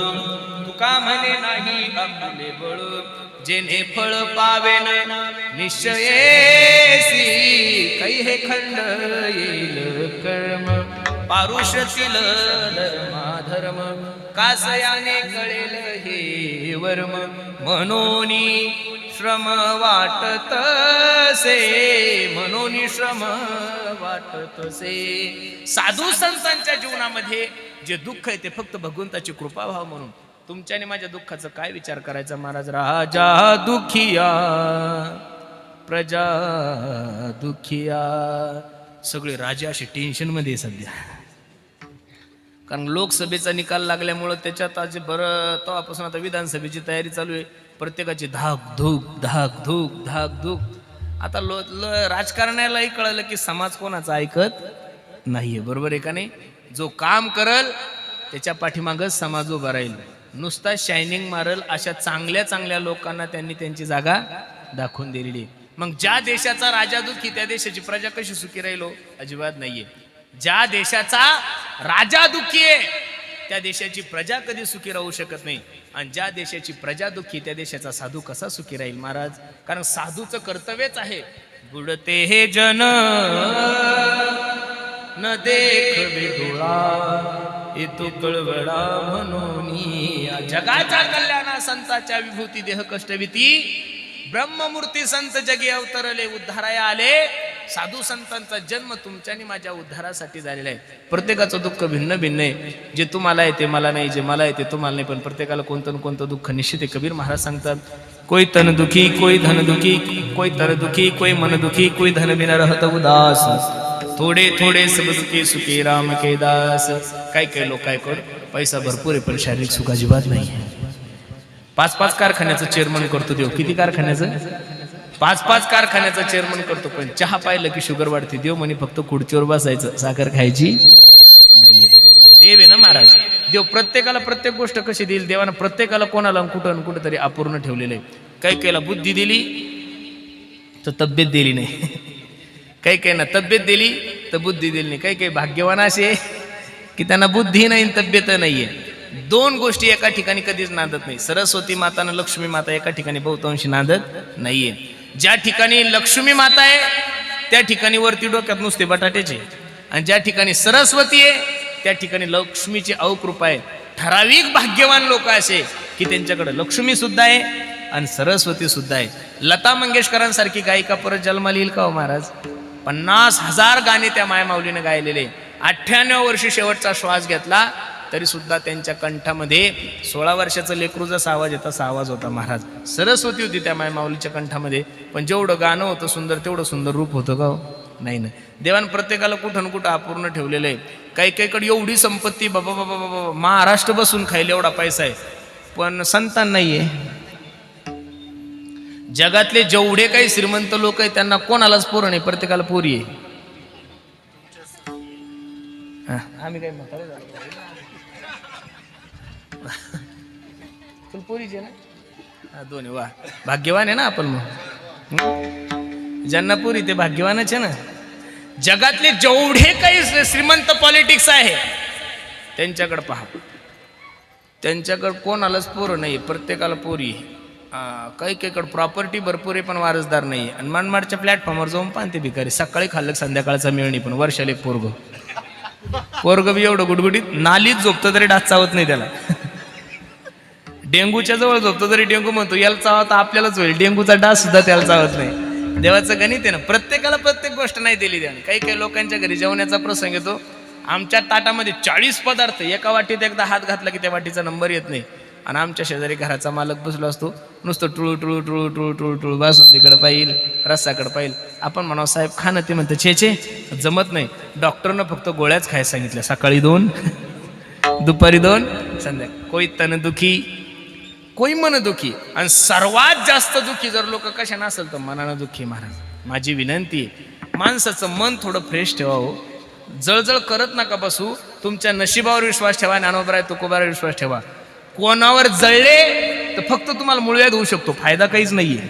तुका म्हणे नाही आपले बळ, जेने फळ पावेन निश्चयेसी, काही हे खंड येईल कर्म. पारुषतील धर्माधर्म कासयाने कळेल हे वर्म मनोनी श्रम वाटतसे मनोनी श्रम वाटतसे साधू संतांच्या जीवनामध्ये जे दुःख आहे ते फक्त भगवंताची कृपाभाव म्हणून तुमच्याने माझ्या दुःखाचा काय विचार करायचा महाराज राजा दुखिया प्रजा दुखिया सगळे राजे असे टेन्शन मध्ये सध्या कारण लोकसभेचा निकाल लागल्यामुळं त्याच्यात आज बरं तेव्हापासून आता विधानसभेची तयारी चालू आहे प्रत्येकाची धाक धूक आता राजकारण्यालाही कळलं की समाज कोणाचं ऐकत नाहीये बरोबर आहे का नाही जो काम करल त्याच्या पाठीमागच समाज उभा राहील नुसता शायनिंग मारल अशा चांगल्या लोकांना त्यांनी त्यांची जागा दाखवून दिलेली मग ज्या देशाचा राजा दुःखी त्या देशाची प्रजा कशी सुखी राहिलो अजिबात नाहीये ज्या देशाचा राजा दुःखी आहे त्या देशाची प्रजा कधी सुखी राहू शकत नाही आणि ज्या देशाची प्रजा दुःखी त्या देशाचा साधू कसा सुखी राहील महाराज कारण साधूचं कर्तव्यच आहे बुडते हे जन न देख विधुळा येतो कळवळा म्हणून जगाच्या कल्याणा संताच्या विभूती देह कष्टविती ब्रह्ममूर्ती संत जगी अवतरले उद्धाराया आले साधू संतांचा जन्म तुमच्या आणि माझ्या उद्धारासाठी झालेला आहे प्रत्येकाचं दुःख भिन्न भिन्न आहे जे तुम्हाला येते मला नाही जे मला येते तुम्हाला नाही पण प्रत्येकाला कोणतं दुःख निश्चित आहे कबीर महाराज सांगतात कोई तन दुखी कोई धन दुखी कोई तर दुखी कोई मन दुखी कोई धन बिना रहत उदास थोडे थोडे सब दुखी सुखी राम के दास काही लोक काय कर पैसा भरपूर आहे पण शारीरिक सुख अजिबात नाही 5-5 कारखान्याचं चेअरमन करतो देव किती कारखान्याचं 5-5 कारखान्याचं चेअरमन करतो पण चहा पाहिलं की शुगर वाढते देव म्हणे फक्त खुर्चीवर बसायचं साखर खायची नाहीये देव आहे ना महाराज देव प्रत्येकाला प्रत्येक गोष्ट कशी देईल देवानं प्रत्येकाला कोणाला कुठं तरी अपूर्ण ठेवलेलं आहे काही बुद्धी दिली तर तब्येत दिली नाही काही ना तब्येत दिली तर बुद्धी दिली नाही काही भाग्यवान असे की त्यांना बुद्धी नाही तब्येत नाहीये दोन गोष्टी एका ठिकाणी कधीच नांदत नाही सरस्वती माता आणि लक्ष्मी माता एका ठिकाणी बहुतांशी नांदत नाहीये ज्या ठिकाणी लक्ष्मी माता आहे त्या ठिकाणी वरती डोक्यात नुसते बटाट्याचे आणि ज्या ठिकाणी सरस्वती आहे त्या ठिकाणी लक्ष्मीची अवकृपा आहे ठराविक भाग्यवान लोक असे की त्यांच्याकडे लक्ष्मी सुद्धा आहे आणि सरस्वती सुद्धा आहे लता मंगेशकरांसारखी गायिका परत जन्माला येईल का हो महाराज 50,000 गाणे त्या मायमाऊलीने गायलेले 98 वर्षी शेवटचा श्वास घेतला तरी सुद्धा त्यांच्या कंठामध्ये 16 वर्षाचं लेकरू जसा आवाज येत तसा आवाज होता महाराज सरस्वती होती त्या मायमाऊलीच्या कंठामध्ये पण जेवढं गाणं होतं सुंदर तेवढं सुंदर रूप होतं का नाही ना देवान प्रत्येकाला कुठं अपूर्ण ठेवलेलं आहे काही एवढी संपत्ती बाबा महाराष्ट्र बसून खायला एवढा पैसा आहे पण संतान नाहीये जगातले जेवढे काही श्रीमंत लोक आहेत त्यांना कोणालाच पोरं नाही प्रत्येकाला पोरी आहे आम्ही काय म्हणतो पोरीचे ना दोन्ही वा भाग्यवान आहे ना आपण मग ज्यांना पोरी ते भाग्यवानच आहे ना जगातले जेवढे काही श्रीमंत पॉलिटिक्स आहे त्यांच्याकडे पहा त्यांच्याकडे कोणालाच पोरं नाही प्रत्येकाला पोरी काही प्रॉपर्टी भरपूर आहे पण वारसदार नाही आणि मनमाडच्या प्लॅटफॉर्मवर जाऊन पाहते भिकारी सकाळी खाल्लं संध्याकाळचा मिळणी पण वर्षाला एक पोरग बी एवढं गुडगुडीत नालीत झोपतं तरी डास चावत नाही त्याला डेंगूच्या जवळ झोपतो तरी डेंगू म्हणतो याला चावत आपल्यालाच होईल डेंगूचा डास सुद्धा त्याला चावत नाही देवाचं गणित आहे ना प्रत्येकाला प्रत्येक गोष्ट नाही दिली द्या काही लोकांच्या घरी जेवण्याचा प्रसंग येतो आमच्या ताटामध्ये 40 पदार्थ एका वाटीत एकदा हात घातला की त्या वाटीचा नंबर येत नाही आणि आमच्या शेजारी घराचा मालक बसलो असतो नुसतं टुळू बासुंदीकडे पाहिल रस्साकडे पाहिल आपण म्हणावं साहेब खाणं ते म्हणतं छे जमत नाही डॉक्टरनं फक्त गोळ्याच खायला सांगितल्या सकाळी 2 दुपारी 2 संध्याकाळी कोई तन दुखी कोई मन दुखी आणि सर्वात जास्त दुखी जर लोक कशा नसेल तर मनानं दुखी महाराज माझी विनंती आहे माणसाचं मन थोडं फ्रेश ठेवावं जळजळ करत नका बसू तुमच्या नशिबावर विश्वास ठेवा ज्ञानोबराय तुकोबावर विश्वास ठेवा कोणावर जळले तर फक्त तुम्हाला मुळव्याध होऊ शकतो फायदा काहीच नाहीये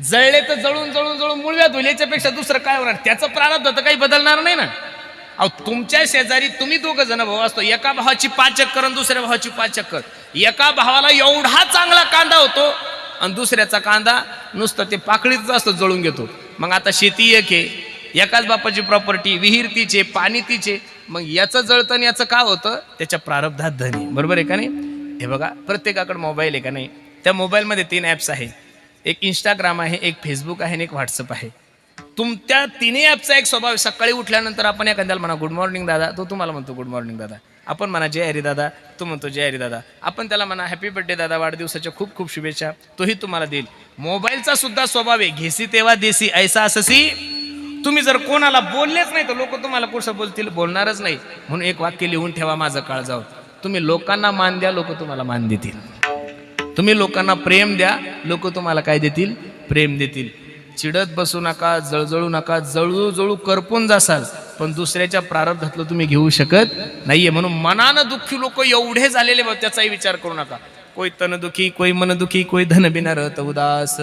जळले तर जळून मुळव्याध होईल याच्यापेक्षा दुसरं काय होणार त्याचं प्रारब्ध तर काही बदलणार नाही ना अहो तुमच्या शेजारी तुम्ही 2 जण भाऊ असतो एका भावाची 5 चक्कर आणि दुसऱ्या भावाची 5 चक्कर एका भावाला एवढा चांगला कांदा होतो आणि दुसऱ्याचा कांदा नुसतं ते पाकळीच असतं जळून घेतो मग आता शेती एक आहे एकाच बापाची प्रॉपर्टी, विहीर तिचे, पाणी तिचे, मग याचं जळतं आणि याचं का होतं? त्याच्या प्रारब्धात धन आहे. बरोबर आहे का नाही? हे बघा, प्रत्येकाकडे मोबाईल आहे का नाही? त्या मोबाईलमध्ये 3 ॲप्स आहे. एक इंस्टाग्राम आहे, एक फेसबुक आहे आणि एक व्हॉट्सअप आहे. त्या तिन्ही ॲपचा एक स्वभाव, सकाळी उठल्यानंतर आपण एखाद्याला म्हणा गुड मॉर्निंग दादा, तो तुम्हाला म्हणतो गुड मॉर्निंग दादा. आपण म्हणा जय हरी दादा, तो म्हणतो जय हरी दादा. आपण त्याला म्हणा हॅपी बर्थडे दादा, वाढदिवसाच्या खूप खूप शुभेच्छा, तोही तुम्हाला देईल. मोबाईलचा सुद्धा स्वभाव आहे, घेसी तेव्हा देसी ऐसा अससी. तुम्ही जर कोणाला बोललेच नाही तर लोक तुम्हाला कसं बोलतील? बोलणारच नाही. म्हणून एक वाक्य लिहून ठेवा माझं काळजावर, तुम्ही लोकांना मान द्या, लोक तुम्हाला मान देतील. तुम्ही लोकांना प्रेम द्या, लोक तुम्हाला काय देतील? प्रेम देतील. चिडत बसू नका, जळजळू नका, जळू करपून जासाल, पण दुसऱ्याच्या प्रारब्धातलं तुम्ही घेऊ शकत नाहीये. म्हणून मनानं दुःखी लोक एवढे झालेले बघ, त्याचाही विचार करू नका. कोई तन दुखी, कोई मन दुखी, कोई धन बिना रहत उदास.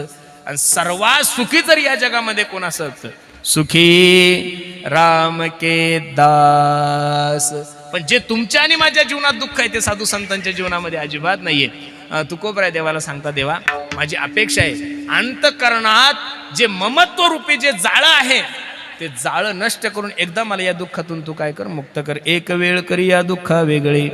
आणि सर्वात सुखी जर या जगामध्ये कोण असत, सुखी राम के दास. पण जे तुमच्या आणि माझ्या जीवनात दुःख आहे ते साधू संतांच्या जीवनामध्ये अजिबात नाहीये. तुकोबराय देवाला सांगता, देवा माझी अपेक्षा आहे अंतःकरणात जे ममत्व रूपी जे जाळं आहे ते जाळं नष्ट करून एकदा मला या दुःखातून तू काय कर, मुक्त कर. एक वेळ करी या दुःखा वेगळे,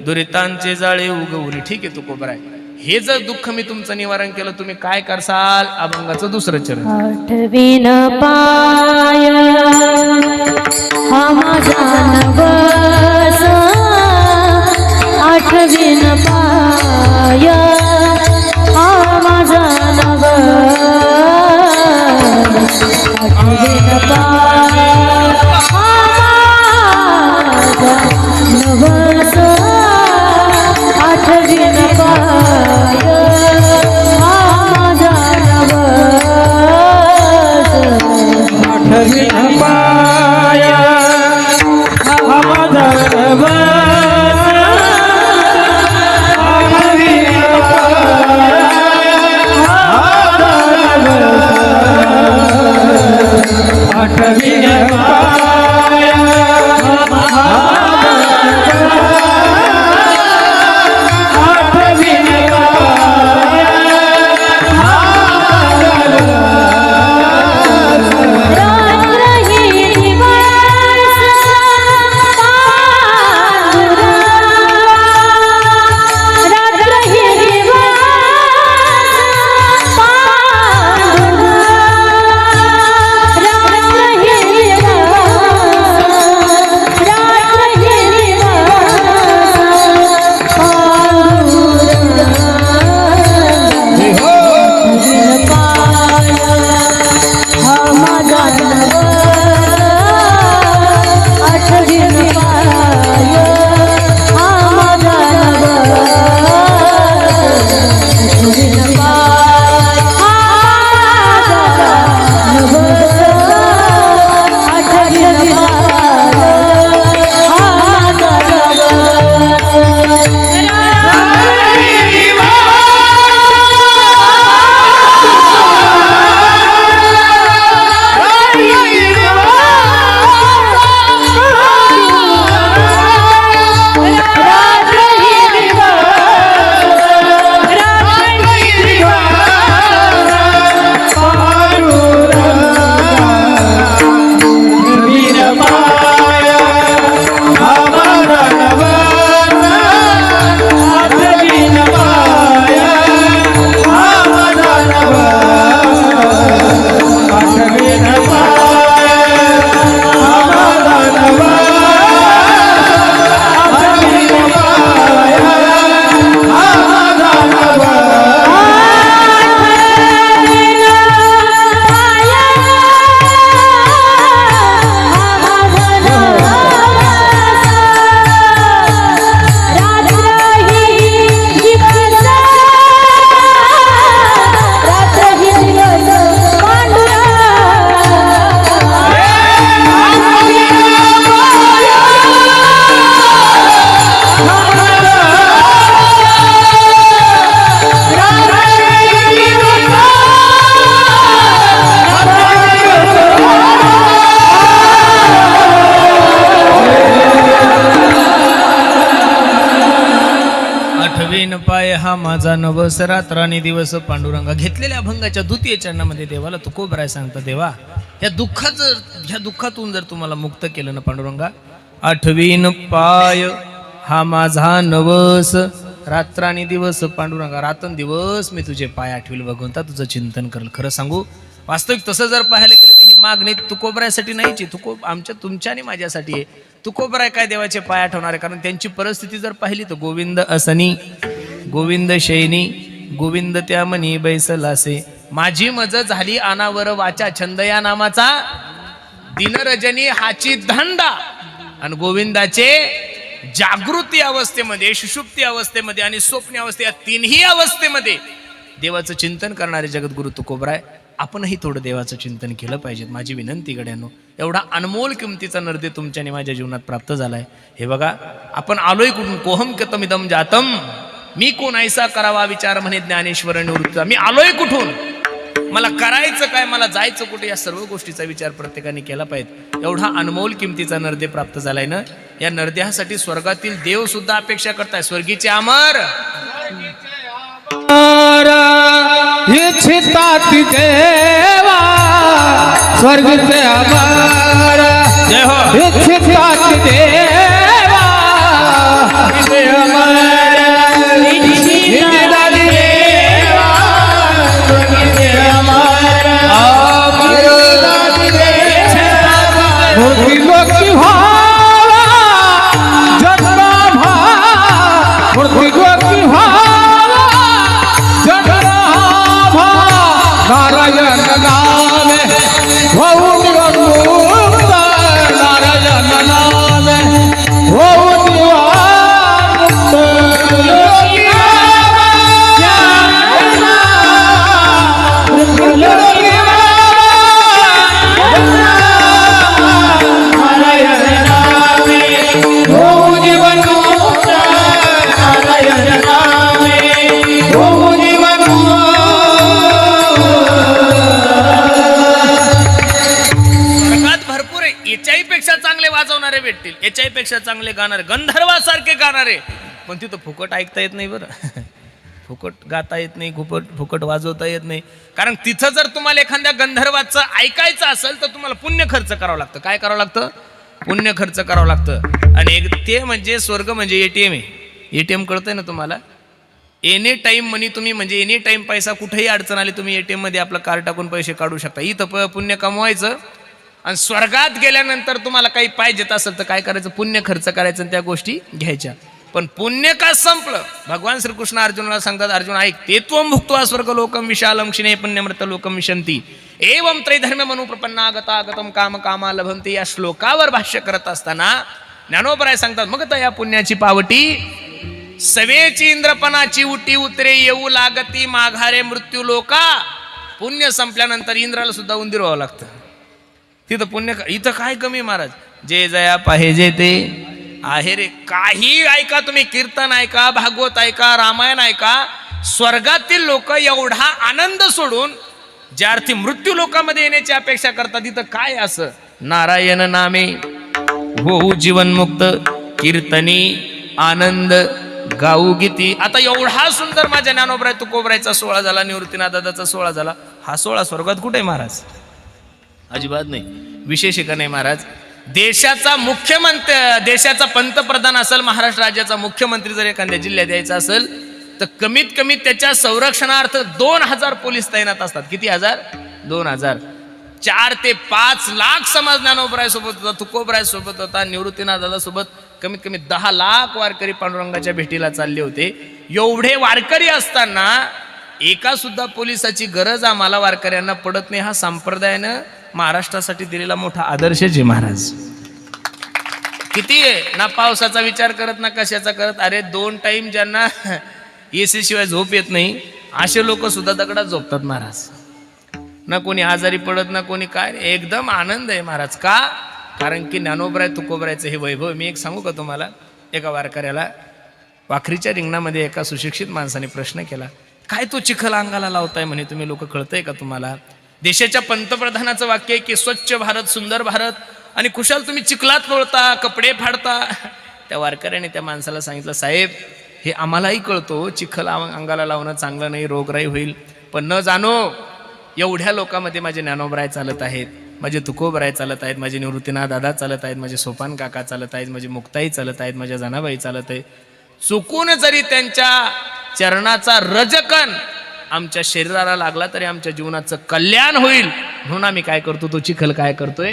दुरितांचे जाळे उगवली. ठीक आहे तुकोबराय, हे जर दुःख मी तुमचं निवारण केलं, तुम्ही काय करसाल? अभंगाचं 2रं चरण. आठवीन पाय हा माझा नवस, आठवीन पाय हा माझा नवस, आठवीन पाय हा माझा नवस, आठवीन पाय हा माझा नवस, आठवीन पाया हा माझा नवस, आठवीन पाया हा माझा नवस, आठवीन पाया हा माझा नवस, आठवीन पाया पाय हा माझा नवस, रात्र आणि दिवस पांडुरंगा. घेतलेल्या अभंगाच्या 2य चरणामध्ये देवाला तुकोबराय सांगता, देवा ह्या दुःखातून जर तुम्हाला मुक्त केलं ना पांडुरंगा, आठवीन पाय हा माझा नवस, रात्रानी दिवस पांडुरंगा, रात्रंदिवस मी तुझे पाय आठवील भगवंता, तुझं चिंतन करेल. खरं सांगू, वास्तविक तसं जर पाहायला गेलं तर ही मागणी तुकोबरायासाठी नाहीची, तुमच्या आणि माझ्यासाठी आहे. तुकोबराय काय देवाचे पाय आठवणार आहे? कारण त्यांची परिस्थिती जर पाहिली तर गोविंद असनी, गोविंद शैनी, गोविंद त्या मनी बैसलासे, माझी मज झाली अनावर वाचा, छंद या नामाचा दिनरजनी हाची धंदा. आणि गोविंदाचे जागृती अवस्थेमध्ये, सुषुप्ती अवस्थेमध्ये आणि स्वप्न अवस्थे, या तिन्ही अवस्थेमध्ये देवाचं चिंतन करणारे जगद्गुरु तुकोबराय. आपणही थोडं देवाचं चिंतन केलं पाहिजे. माझी विनंती गड्यांनो, एवढा अनमोल किमतीचा नर्दे तुमच्याने माझ्या जीवनात प्राप्त झालाय. हे बघा, आपण आलोय कुठून? कोहम कतमिदम जातम, मी कोण ऐसा करावा विचार म्हणे ज्ञानेश्वर निवृत्त. मी आलोय कुठून, मला करायचं काय, मला जायचं कुठे, या सर्व गोष्टीचा विचार प्रत्येकाने केला पाहिजे. एवढा अनमोल किमतीचा नर्दे प्राप्त झालाय ना, या नर्द्यासाठी स्वर्गातील देव सुद्धा अपेक्षा करताय. स्वर्गीचे अमर इच्छितात देवा, स्वर्गीचे अमर, जय हो. इच्छितात देवा, स्वर्गीचे अमर, इच्छितात देवा, स्वर्गीचे अमर, मूर्ती गोकी व्हावा, जन्मा व्हा, मूर्ती गोकी व्हावा, नारायण नामे होऊन मुक्त, नारायण नामे होऊन मुक्त, नारायण नामे होऊन मुक्त, नारायण नामे होऊन याच्याही पेक्षा चांगले वाजवणारे भेटतील, याच्याही पेक्षा चांगले गाणारे, गंधर्वासारखे गाणारे. पण तिथं फुकट ऐकता येत नाही बरं, फुकट गाता येत नाही, फुकट वाजवता येत नाही. कारण तिथं जर तुम्हाला एखाद्या गंधर्वाचं ऐकायचं असेल तर तुम्हाला पुण्य खर्च करावं लागतं. काय करावं लागतं? पुण्य खर्च करावं लागतं. आणि एक ते म्हणजे स्वर्ग म्हणजे एटीएम आहे. एटीएम कळतंय ना तुम्हाला? एनी टाइम मनी तुम्ही, म्हणजे एनी टाइम पैसा, कुठेही अडचण आली तुम्ही एटीएम मध्ये आपलं कार्ड टाकून पैसे काढू शकता. इथं पुण्य कमवायचं आणि स्वर्गात गेल्यानंतर तुम्हाला काही पाहिजेत असेल तर काय करायचं? पुण्य खर्च करायचं आणि त्या गोष्टी घ्यायच्या. पण पुण्य का संपलं? भगवान श्रीकृष्ण अर्जुनाला सांगतात, अर्जुन ऐक, ते त्वं भुक्त्वा स्वर्ग लोकम विशालम क्षिणे पुण्यमृत लोकम विशंती एवं त्रैधर्म्य मनुप्रपन्ना गतागतम काम कामा लभंती. या श्लोकावर भाष्य करत असताना ज्ञानोबराय सांगतात, मग तर या पुण्याची पावटी सवेची इंद्रपणाची उटी उतरे येऊ लागती माघारे मृत्यू लोका. पुण्य संपल्यानंतर इंद्राला सुद्धा उंदीर व्हावं लागतं. तिथं पुण्य, इथं काय कमी महाराज? जे जया पाहिजे ते आहे रे. काही ऐका तुम्ही, कीर्तन ऐका, भागवत ऐका, रामायण ऐका, स्वर्गातील लोक एवढा आनंद सोडून ज्या अर्थी मृत्यू लोकांमध्ये येण्याची अपेक्षा करतात, तिथं काय असं? नारायण नामे होऊ जीवनमुक्त, कीर्तनी आनंद गाऊ गीती. आता एवढा सुंदर माझ्या ज्ञानोबराय तुकोबरायचा सोहळा झाला, निवृत्तीनाथ दादाचा सोहळा झाला. हा सोहळा स्वर्गात कुठे महाराज? अजिबात नाही. विशेष का नाही महाराज? देशाचा मुख्यमंत्री, देशाचा पंतप्रधान असेल, महाराष्ट्र राज्याचा मुख्यमंत्री जर एखाद्या जिल्ह्यात यायचा असेल तर कमीत कमी त्याच्या संरक्षणार्थ 2000 पोलीस तैनात असतात. किती हजार? 2000. 4 ते 5 लाख समाज ज्ञानोबराय सोबत होता, तुकोबराय सोबत होता, निवृत्तीनाथ दादा सोबत कमीत कमी 10 लाख वारकरी पांडुरंगाच्या भेटीला चालले होते. एवढे वारकरी असताना एका सुद्धा पोलिसाची गरज आम्हाला वारकऱ्यांना पडत नाही. हा संप्रदायानं महाराष्ट्रासाठी दिलेला मोठा आदर्श आहे महाराज. किती आहे ना, पावसाचा विचार करत ना कशाचा करत. अरे 2 टाइम ज्यांना एसी शिवाय झोप येत नाही असे लोक सुद्धा दगडात झोपतात महाराज. ना कोणी आजारी पडत ना कोणी काय, एकदम आनंद आहे महाराज. का? कारण की ज्ञानोबराय तुकोबरायचं हे वैभव. मी एक सांगू का तुम्हाला? एका वारकऱ्याला वाखरीच्या रिंगणामध्ये एका सुशिक्षित माणसाने प्रश्न केला, काय तो चिखल अंगाला लावताय म्हणे तुम्ही लोक, कळतंय का तुम्हाला? देशाच्या पंतप्रधानाचं वाक्य आहे की स्वच्छ भारत, सुंदर भारत, आणि कुशाल तुम्ही चिखलात लोळता, कपडे फाडता. त्या वारकऱ्याने त्या माणसाला सांगितलं, साहेब हे आम्हालाही कळतो, चिखल अंगाला लावणं चांगलं नाही, रोगराई होईल, पण न जाणो एवढ्या लोकांमध्ये माझे ज्ञानोबराय चालत आहेत. माझे तुकोबराय चालत आहेत, माझे निवृत्तीनाथ दादा चालत आहेत, माझे सोपान काका चालत आहेत, माझी मुक्ताई चालत आहेत, माझ्या जनाबाई चालत आहे. चुकून जरी त्यांच्या चरणाचा रजकण आमच्या शरीराला लागला तरी आमच्या जीवनाचं कल्याण होईल म्हणून आम्ही काय करतो, तो चिखल काय करतोय,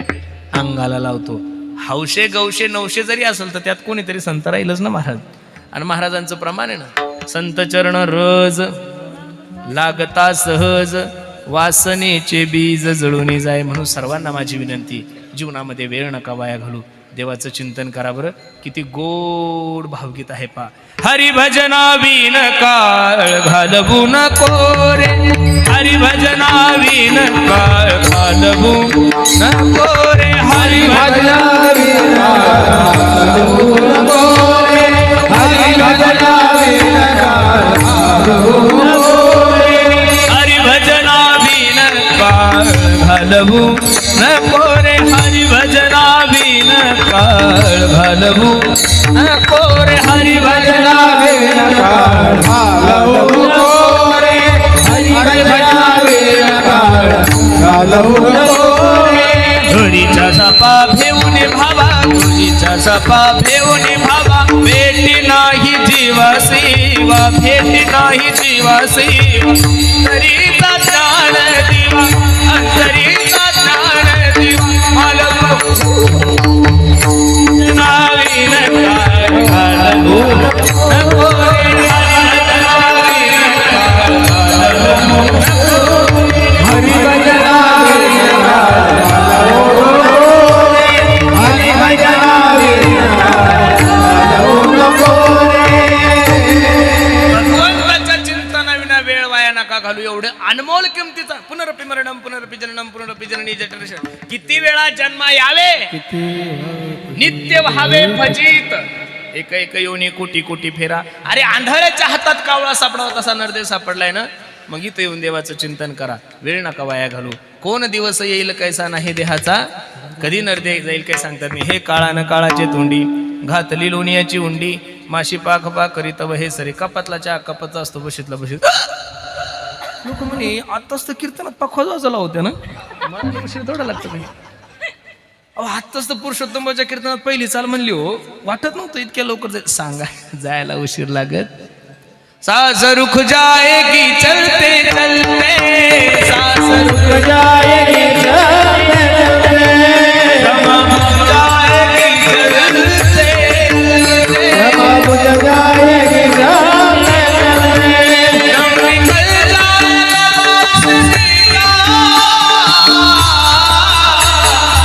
अंगाला लावतो. हौशे गौशे नवशे जरी असेल तर त्यात कोणीतरी संत राहीलच ना महाराज. आणि महाराजांचं प्रमाण आहे ना, संत चरण रज लागता सहज वासनेचे बीज जळून जाय. म्हणून सर्वांना माझी विनंती, जीवनामध्ये वेळ नका वाया घालू, देवाचं चिंतन करा. बरं किती गोड भावगीत आहे पा. हरिभजना विन काळ घालवू नको रे, हरिभजना विन काळ घालवू नको रे, हरिभजना विन काळ घालवू नको रे, हरिभजना विन काळ घालवू नको रे, हरिभजना विन काळ घालवू नको रे, हरिभजना विन काळ घालवू नको रे, हरिभजना विन काळ घालवू नको रे, हरिभजना विन काळ घालवू नको रे. घडीचा सपा भेऊन भावा, घडीचा सपा भेऊन भावा, भेटी नाही जीवा सेवा, भेटी नाही जीवा सेवा, तरीचा ज्ञान दिवा, अंतरीचा ज्ञान दिवा, नाविन काय घालवू नको रे, हरिभजना विन काळ घालवू नको रे, हरिभजना विन काळ घालवू नको रे, हरिभजना विन काळ घालवू नको रे. भगवंताच्या चिंतनाविना वेळ वाया नका घालू. एवढे अनमोल किमतीचा पुनरपि मरणम पुनरपि जननम पुनरपि जननी जठरेशन. किती वेळा जन्म यावे, नित्य व्हावे फजित, एक एक योनी कोटी कोटी फेरा. अरे आंधळ्याच्या हातात कावळा सापडावा तसा नरदेव सापडलाय ना. मग इथं येऊन देवाचं चिंतन करा, वेळ नका वाया घालू. कोण दिवस येईल कैसा नाही देहाचा, कधी नरदे जाईल काही सांगतात नाही. हे काळानं काळाचे तोंडी, घातली लोणियाची उंडी, माशी पाख पा करीत व हे सरे. कपातला चहा कपातचा असतो, बशीतला बशीत. लोक म्हणे आताच तर कीर्तनात पाखवा झाला होत्या ना, मला उशीर थोडा लागतं काही. अहो आत्ताच तर पुरुषोत्तमाच्या कीर्तनात पहिली चाल म्हणली हो, वाटत नव्हतं इतक्या लवकर सांगा जायला उशीर लागत. सास रुख जाएगी चलते चलते, सास रुख जाएगी चलते चलते, क्षमा बुझ जाएगी चलते चलते, क्षमा बुझ जाएगी चलते चलते, दम निकल जाएगा वासना का,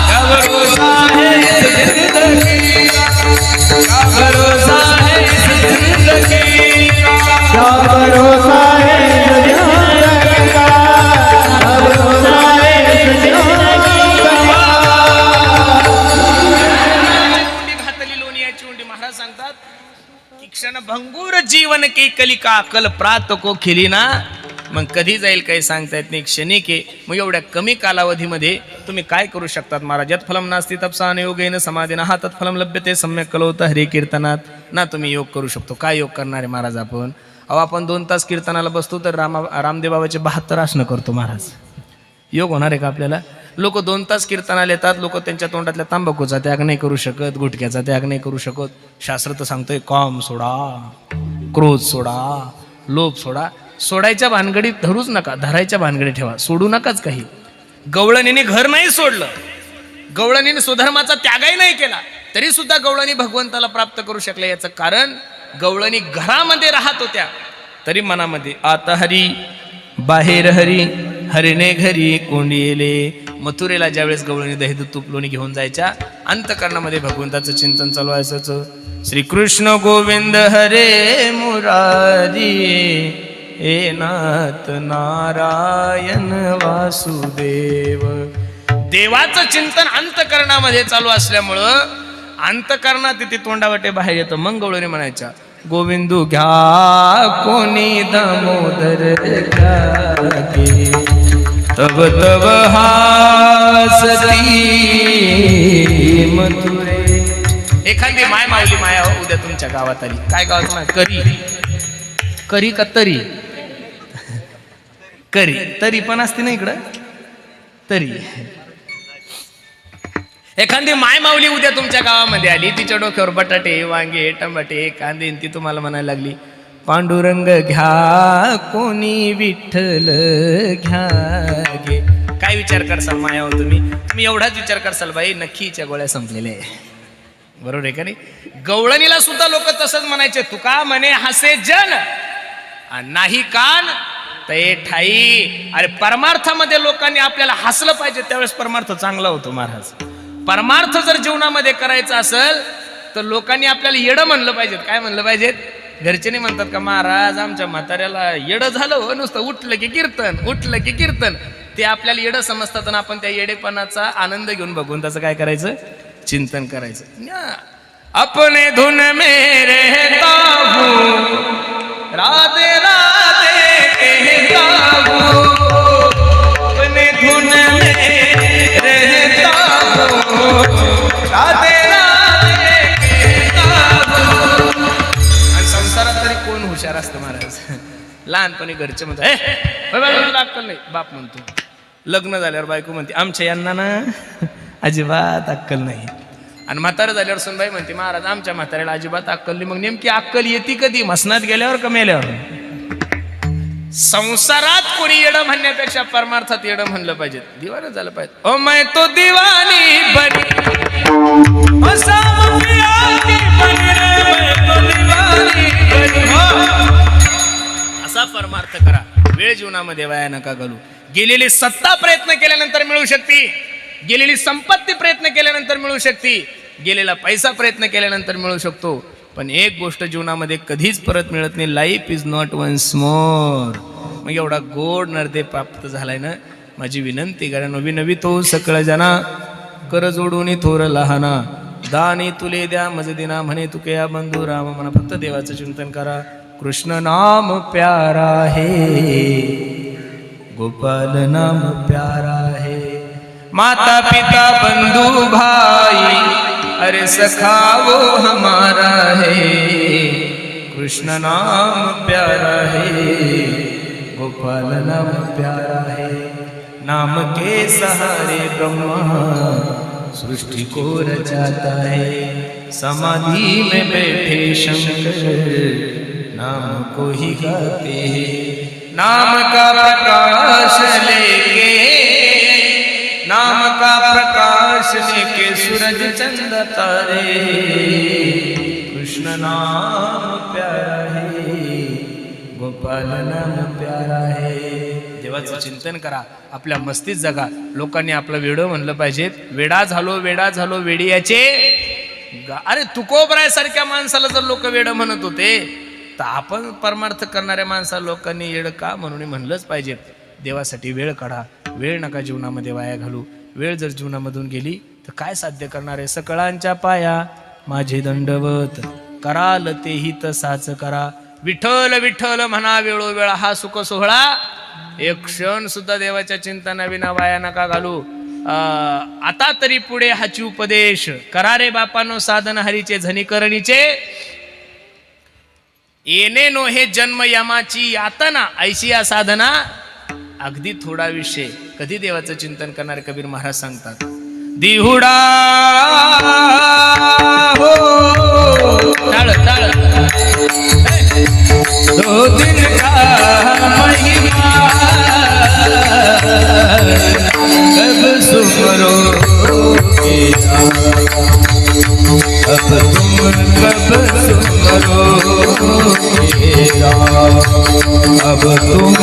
क्या भरोसा है इस जिंदगी का, क्या भरोसा है इस जिंदगी का, क्या भरोसा है इस जिंदगी का, क्या भरोसा है इस जिंदगी का. घातली लोणियाची उंडी. महाराज सांगतात की क्षणभंगूर जीवन की कलिका कल प्रात को खिली ना. मग कधी जाईल काही सांगता येत नाही, क्षणिक आहे. मग एवढ्या कमी कालावधीमध्ये तुम्ही काय करू शकतात महाराज. यत् फलम नास्ति तपसा न योगेन समाधीना हा तत् फलम लभ्यते सम्यक कलौत हरे कीर्तनात. ना तुम्ही योग करू शकतो. काय योग करणार आहे महाराज आपण. अहो आपण 2 तास कीर्तनाला बसतो तर रामदेव बाबाचे 72 आसनं करतो महाराज. योग होणार आहे का आपल्याला. लोक 2 तास कीर्तनाला येतात, लोक त्यांच्या तोंडातल्या तांबाखूचा त्याग नाही करू शकत, गुटख्याचा त्याग नाही करू शकत. शास्त्र तर सांगतोय काम सोडा, क्रोध सोडा, लोभ सोडा. सोडायच्या भानगडीत धरूच नका, धरायच्या भानगडीत ठेवा, सोडू नकाच काही. गवळणीने घर नाही सोडलं, गवळणीने स्वधर्माचा त्यागही नाही केला, तरी सुद्धा गवळणी भगवंताला प्राप्त करू शकल्या. याचं कारण गवळणी घरामध्ये राहत होत्या तरी मनामध्ये आता हरी बाहेर हरी, हरिणे घरी कोंडिले. मथुरेला ज्यावेळेस गवळणी दही दूध तूप लोणी घेऊन जायच्या, अंतकरणामध्ये भगवंताचं चिंतन चालू असायचं. श्रीकृष्ण गोविंद हरे मुरारी, हे नाथ नारायण वासुदेव. देवाचं चिंतन अंतकरणामध्ये चालू असल्यामुळं अंतकरणात तिथे तोंडावटे बाहेर येतं. मग गवळणी म्हणायच्या गोविंदू घ्या कोणी दामोदर घ्यागे, तब तब हासती मथुरे. एखादी माय मावली माया हो उद्या तुमच्या गावात आली. काय गावात माय करी, करी का तरी, करी तरी पण असते ना इकडं तरी. एखादी माय माऊली उद्या तुमच्या गावामध्ये आली, तिच्या डोक्यावर बटाटे, वांगे, टमाटे, कांदे, ती तुम्हाला म्हणायला लागली, पांडुरंग घ्या कोणी विठ्ठल घ्या गे. काय विचार करसाल माया हो तुम्ही एवढाच विचार करसाल, बाई नक्कीच्या गोळ्या संपलेल्या आहे. बरोबर आहे का नाही? गवळणीला सुद्धा लोक तसंच म्हणायचे, तुका म्हणे हसे जन नाही कान ते ठाई. अरे परमार्थामध्ये लोकांनी आपल्याला हसलं पाहिजे, त्यावेळेस परमार्थ चांगला होतो महाराज. परमार्थ जर जीवनामध्ये करायचा असेल तर लोकांनी आपल्याला येडं म्हणलं पाहिजे. काय म्हणलं पाहिजेत? घरचे नाही म्हणतात का महाराज आमच्या म्हाताऱ्याला येडं झालं हो, नुसतं उठलं की कीर्तन. ते आपल्याला येडं समजतात आणि आपण त्या येडेपणाचा आनंद घेऊन बघून त्याचं काय करायचं? चिंतन करायचं. अपने धुन में रहता हूँ राधे राधे कहता हूँ, अपने धुन में रहता हूँ राधे राधे कहता हूँ. आणि संसारात तरी कोण हुशार असतं महाराज? लहानपणी घरचे म्हणतात तुला अक्कल नाही, बाप म्हणतो. लग्न झाल्यावर बायको म्हणते आमच्या यांना ना अजिबात अक्कल नाही. आणि म्हातारं झाल्यावर सुनबाई म्हणते महाराज आमच्या म्हाताऱ्याला अजिबात अक्कल नाही. मग नेमकी अक्कल येते कधी? मसनात गेल्यावर का मेल्यावर? संसारात कोणी येडं म्हणण्यापेक्षा परमार्थात येडं म्हणलं पाहिजे, दिवानं झालं पाहिजे. ओ मैं तो दिवानी बनी असा परमार्थ करा. वेळ जीवनामध्ये वाया नका घालू. गेलेली सत्ता प्रयत्न केल्यानंतर मिळू शकते, गेलेली संपत्ती प्रयत्न केल्यानंतर मिळू शकते, गेलेला पैसा प्रयत्न केल्यानंतर मिळू शकतो, पण एक गोष्ट जीवनामध्ये कधीच परत मिळत नाही. Life is not once more. मग एवढा गोड नर्दे प्राप्त झालाय ना, माझी विनंती करा नवी नवी तो सकळ जना कर जोडून थोर लहाना दानी तुले द्या मजदिना म्हणे तुके या बंधू राम. म्हणा फक्त देवाचं चिंतन करा. कृष्ण नाम प्यारा है, गोपाल नाम प्यारा है, माता पिता बंधु भाई अरे सखा वो हमारा है. कृष्ण नाम प्यारा है, गोपाल नाम प्यारा है. नाम के सहारे ब्रह्मा सृष्टि को रचाता है. समाधि में बैठे शंकर नाम को ही गाते हैं. नाम का प्रकाश लेके, नाम का प्रकाश लेके सूरज चंद तारे. कृष्ण नाम प्यारा है, गोपाल नाम प्यारा है. देवाचं चिंतन करा, आपल्या मस्तीत जगा. लोकांनी आपलं वेडं म्हणलं पाहिजे. वेडा झालो वेडियाचे. अरे तुकोबरायसारख्या माणसाला जर लोक वेडं म्हणत होते तर आपण परमार्थ करणाऱ्या माणसाला लोकांनी येडं का म्हणून म्हणलंच पाहिजे. देवासाठी वेळ काढा. वेळ नका जीवनामध्ये वाया घालू. वेळ जर जीवनामधून गेली तर काय साध्य करणार आहे? सकळांच्या पाया माझे दंडवत कराल तेही तसाच करा. विठ्ठल विठ्ठल म्हणा वेळोवेळा हा सुख सोहळा. एक क्षण सुद्धा देवाच्या चिंतनाविना वाया नका घालू. आता तरी पुढे हाची उपदेश करा रे बापानो साधन हरीचे झनिकरणीचे. येणे नो हे जन्म यमाची यातना ऐशी या साधना. अगदी थोडा विषय. कधी देवाचं चिंतन करणारे कबीर महाराज सांगतात दिहुडा हो टाळ टाळ दो दिन का महिमा कब सुमरो अब तुम कब सुमरो अब तुम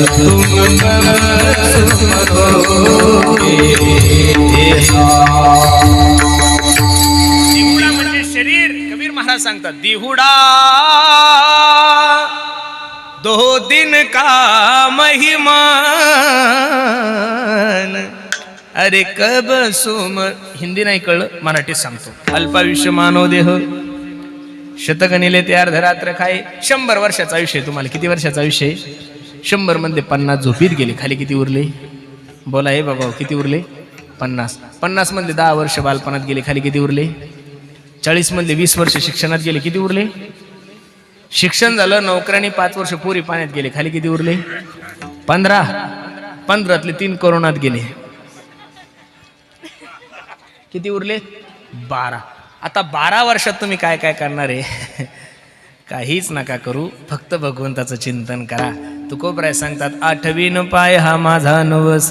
तुम सांगतात दिहुडा 2 दिन का महिमान अरे कब सोम हिंदी नाही कळलं मराठीत सांगतो अल्पायुष्य मानव देह शतक नेले ते अर्धरात्र खाय 100 वर्षाचं आयुष्य तुम्हाला किती वर्षाचं आयुष्य आहे 100 मध्ये 50 झोपीत गेले खाली किती उरले बोला हे बाबा किती उरले 50 मध्ये 10 वर्ष बालपणात गेले खाली किती उरले 40 मधले 20 वर्ष शिक्षणात गेले किती उरले शिक्षण झालं नोकऱ्याने 5 वर्ष पोरी पाण्यात गेले खाली किती उरले 15 3 कोरोनात गेले किती उरले 12 आता 12 वर्षात तुम्ही काय काय करणार आहे काहीच नका करू फक्त भगवंताचं चिंतन करा तुकोबराय सांगतात 8वीन पाय हा माझा नवस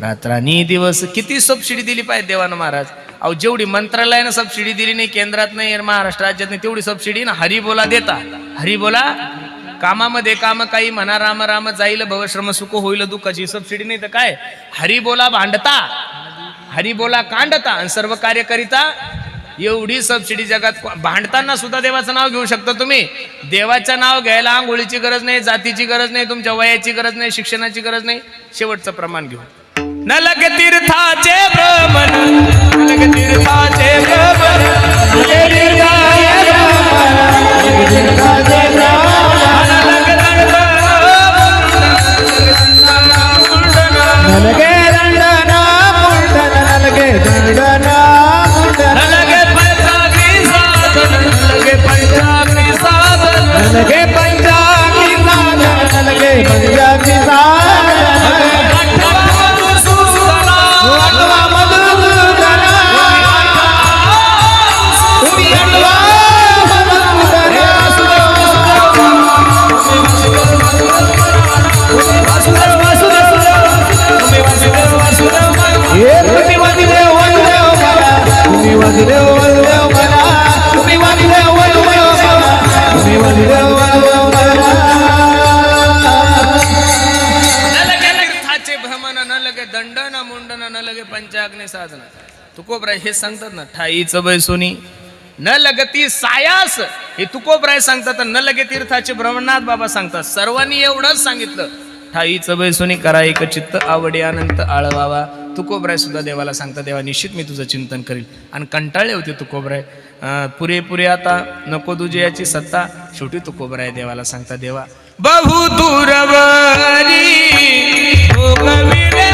रात्रानी दिवस किती सबसिडी दिली पाहिजे देवानं महाराज अहो जेवढी मंत्रालयानं सबसिडी दिली नाही केंद्रात नाही महाराष्ट्र राज्यात नाही तेवढी सबसिडी ना हरिबोला देता हरिबोला कामामध्ये काम काही म्हणा राम राम जाईल भवश्रम सुख होईल दुःखाची सबसिडी नाही तर काय हरिबोला भांडता हरिबोला कांडता आणि सर्व कार्य करिता एवढी सबसिडी जगात भांडताना सुद्धा देवाचं नाव घेऊ शकता तुम्ही देवाचं नाव घ्यायला आंघोळीची गरज नाही जातीची गरज नाही तुमच्या वयाची गरज नाही शिक्षणाची गरज नाही शेवटचं प्रमाण घेऊ न लगे तीर्थाचे भ्रमण न लगे तीर्थाचे भ्रमण नलगे दंडना मुंडन नलगे दंडना मुंडन नलगे पंचाग्नी साधन नलगे पंचाग्नी साधन नलगे पंचाग्नी साधन नलगे पंचाग्नी साधन अठवा मधुसूदना तुम्ही अठवा दंडन मुंडन न लगे पंचाग्नी साधन तुकोबराय हे सांगतात ना ठाईचं बैसोनी न लगती सायास हे तुकोबराय सांगतात न लगे तीर्थाचे भ्रमणात बाबा सांगतात सर्वांनी एवढंच सांगितलं ठाईचं बैसोनी करा एक चित्त आवडे अनंत आळवावा तुकोबराय सुद्धा देवाला सांगतात देवा निश्चित मी तुझं चिंतन करील आणि कंटाळले होते तुकोबराय पुरे आता नको तुझे याची सत्ता शेवटी तुकोबराय देवाला सांगता देवा बहु दूरवरी भोगविले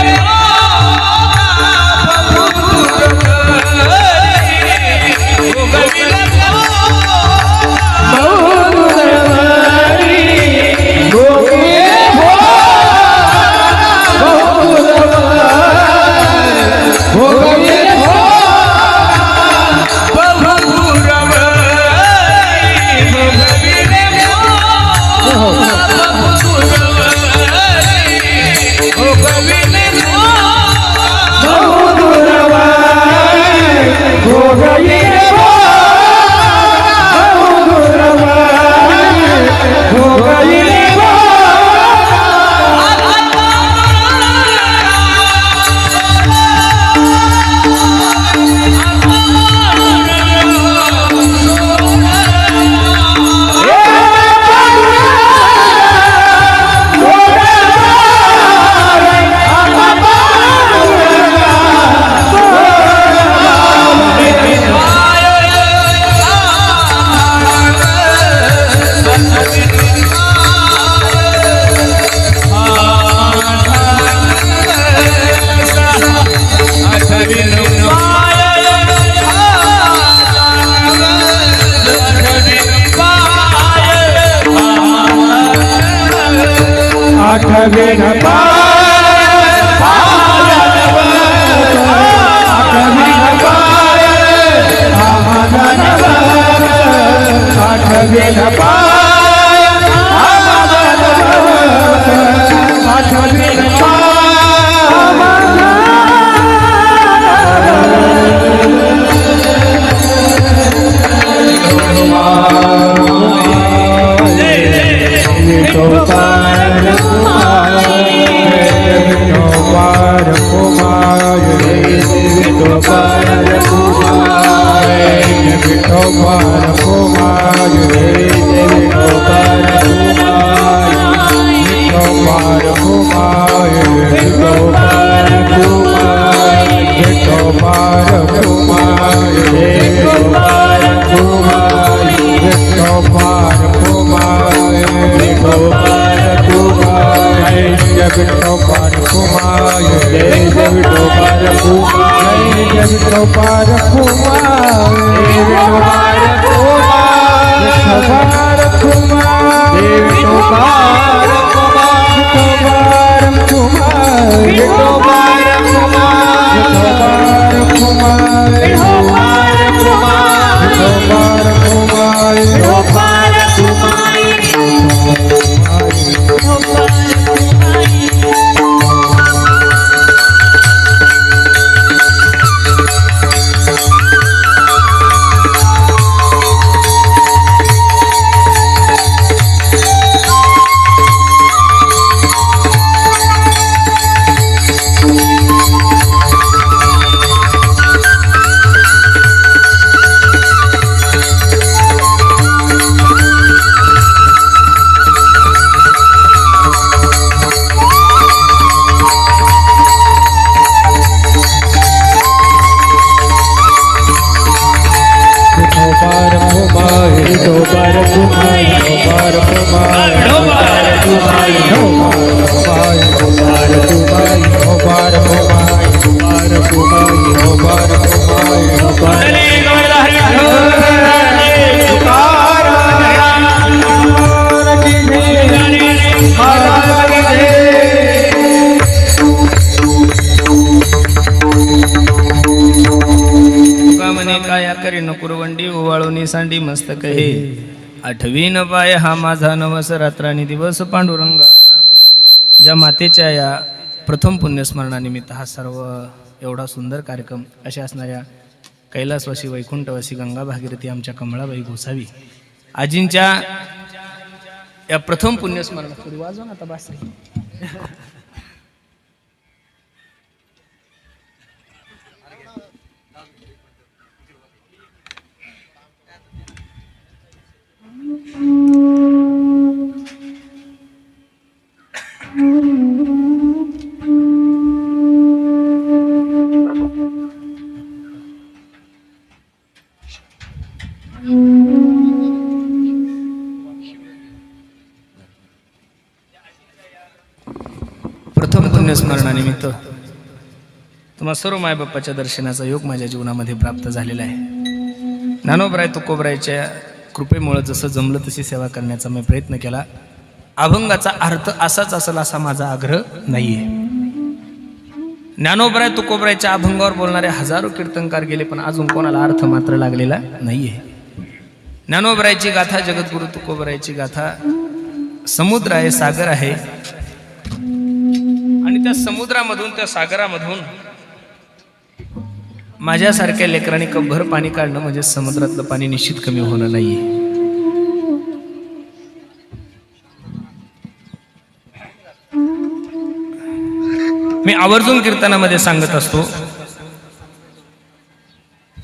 विठोबा रखुमाई जय जय विठोबा रखुमाई जय विठोबा रखुमाई विठोबा रखुमाई विठोबा रखुमाई विठोबा कुरवंडी ओवाळूनी सांडी मस्तक हे आठवीन पाय हा माझा नवस रात्रानी दिवस पांडुरंगा. ज्या मातेच्या या प्रथम पुण्यस्मरणानिमित्त हा सर्व एवढा सुंदर कार्यक्रम अशा असणाऱ्या कैलासवासी वैकुंठवासी गंगा भागीरथी आमच्या कमळाबाई गोसावी आजींच्या या प्रथम पुण्यस्मरणात वाजवा ना आता बासरी. प्रथम पुण्यस्मरणानिमित्त तुम्हा सर्व मायबाप्पाच्या दर्शनाचा योग माझ्या जीवनामध्ये प्राप्त झालेला आहे. ज्ञानोबराय तुकोबरायच्या कृपेमुळे जसं जमलं तशी सेवा करण्याचा मी प्रयत्न केला. अभंगाचा अर्थ असाच असेल असा माझा आग्रह नाहीये. ज्ञानोबराय तुकोबरायच्या अभंगावर बोलणारे हजारो कीर्तनकार गेले पण अजून कोणाला अर्थ मात्र लागलेला नाहीये. ज्ञानोबरायची गाथा जगद्गुरु तुकोबरायची गाथा समुद्र आहे, सागर आहे आणि त्या समुद्रामधून त्या सागरामधून माझ्यासारख्या लेकरांनी कपभर पाणी काढणं म्हणजे समुद्रातलं पाणी निश्चित कमी होणं नाहीये. मी आवर्जून कीर्तनामध्ये सांगत असतो,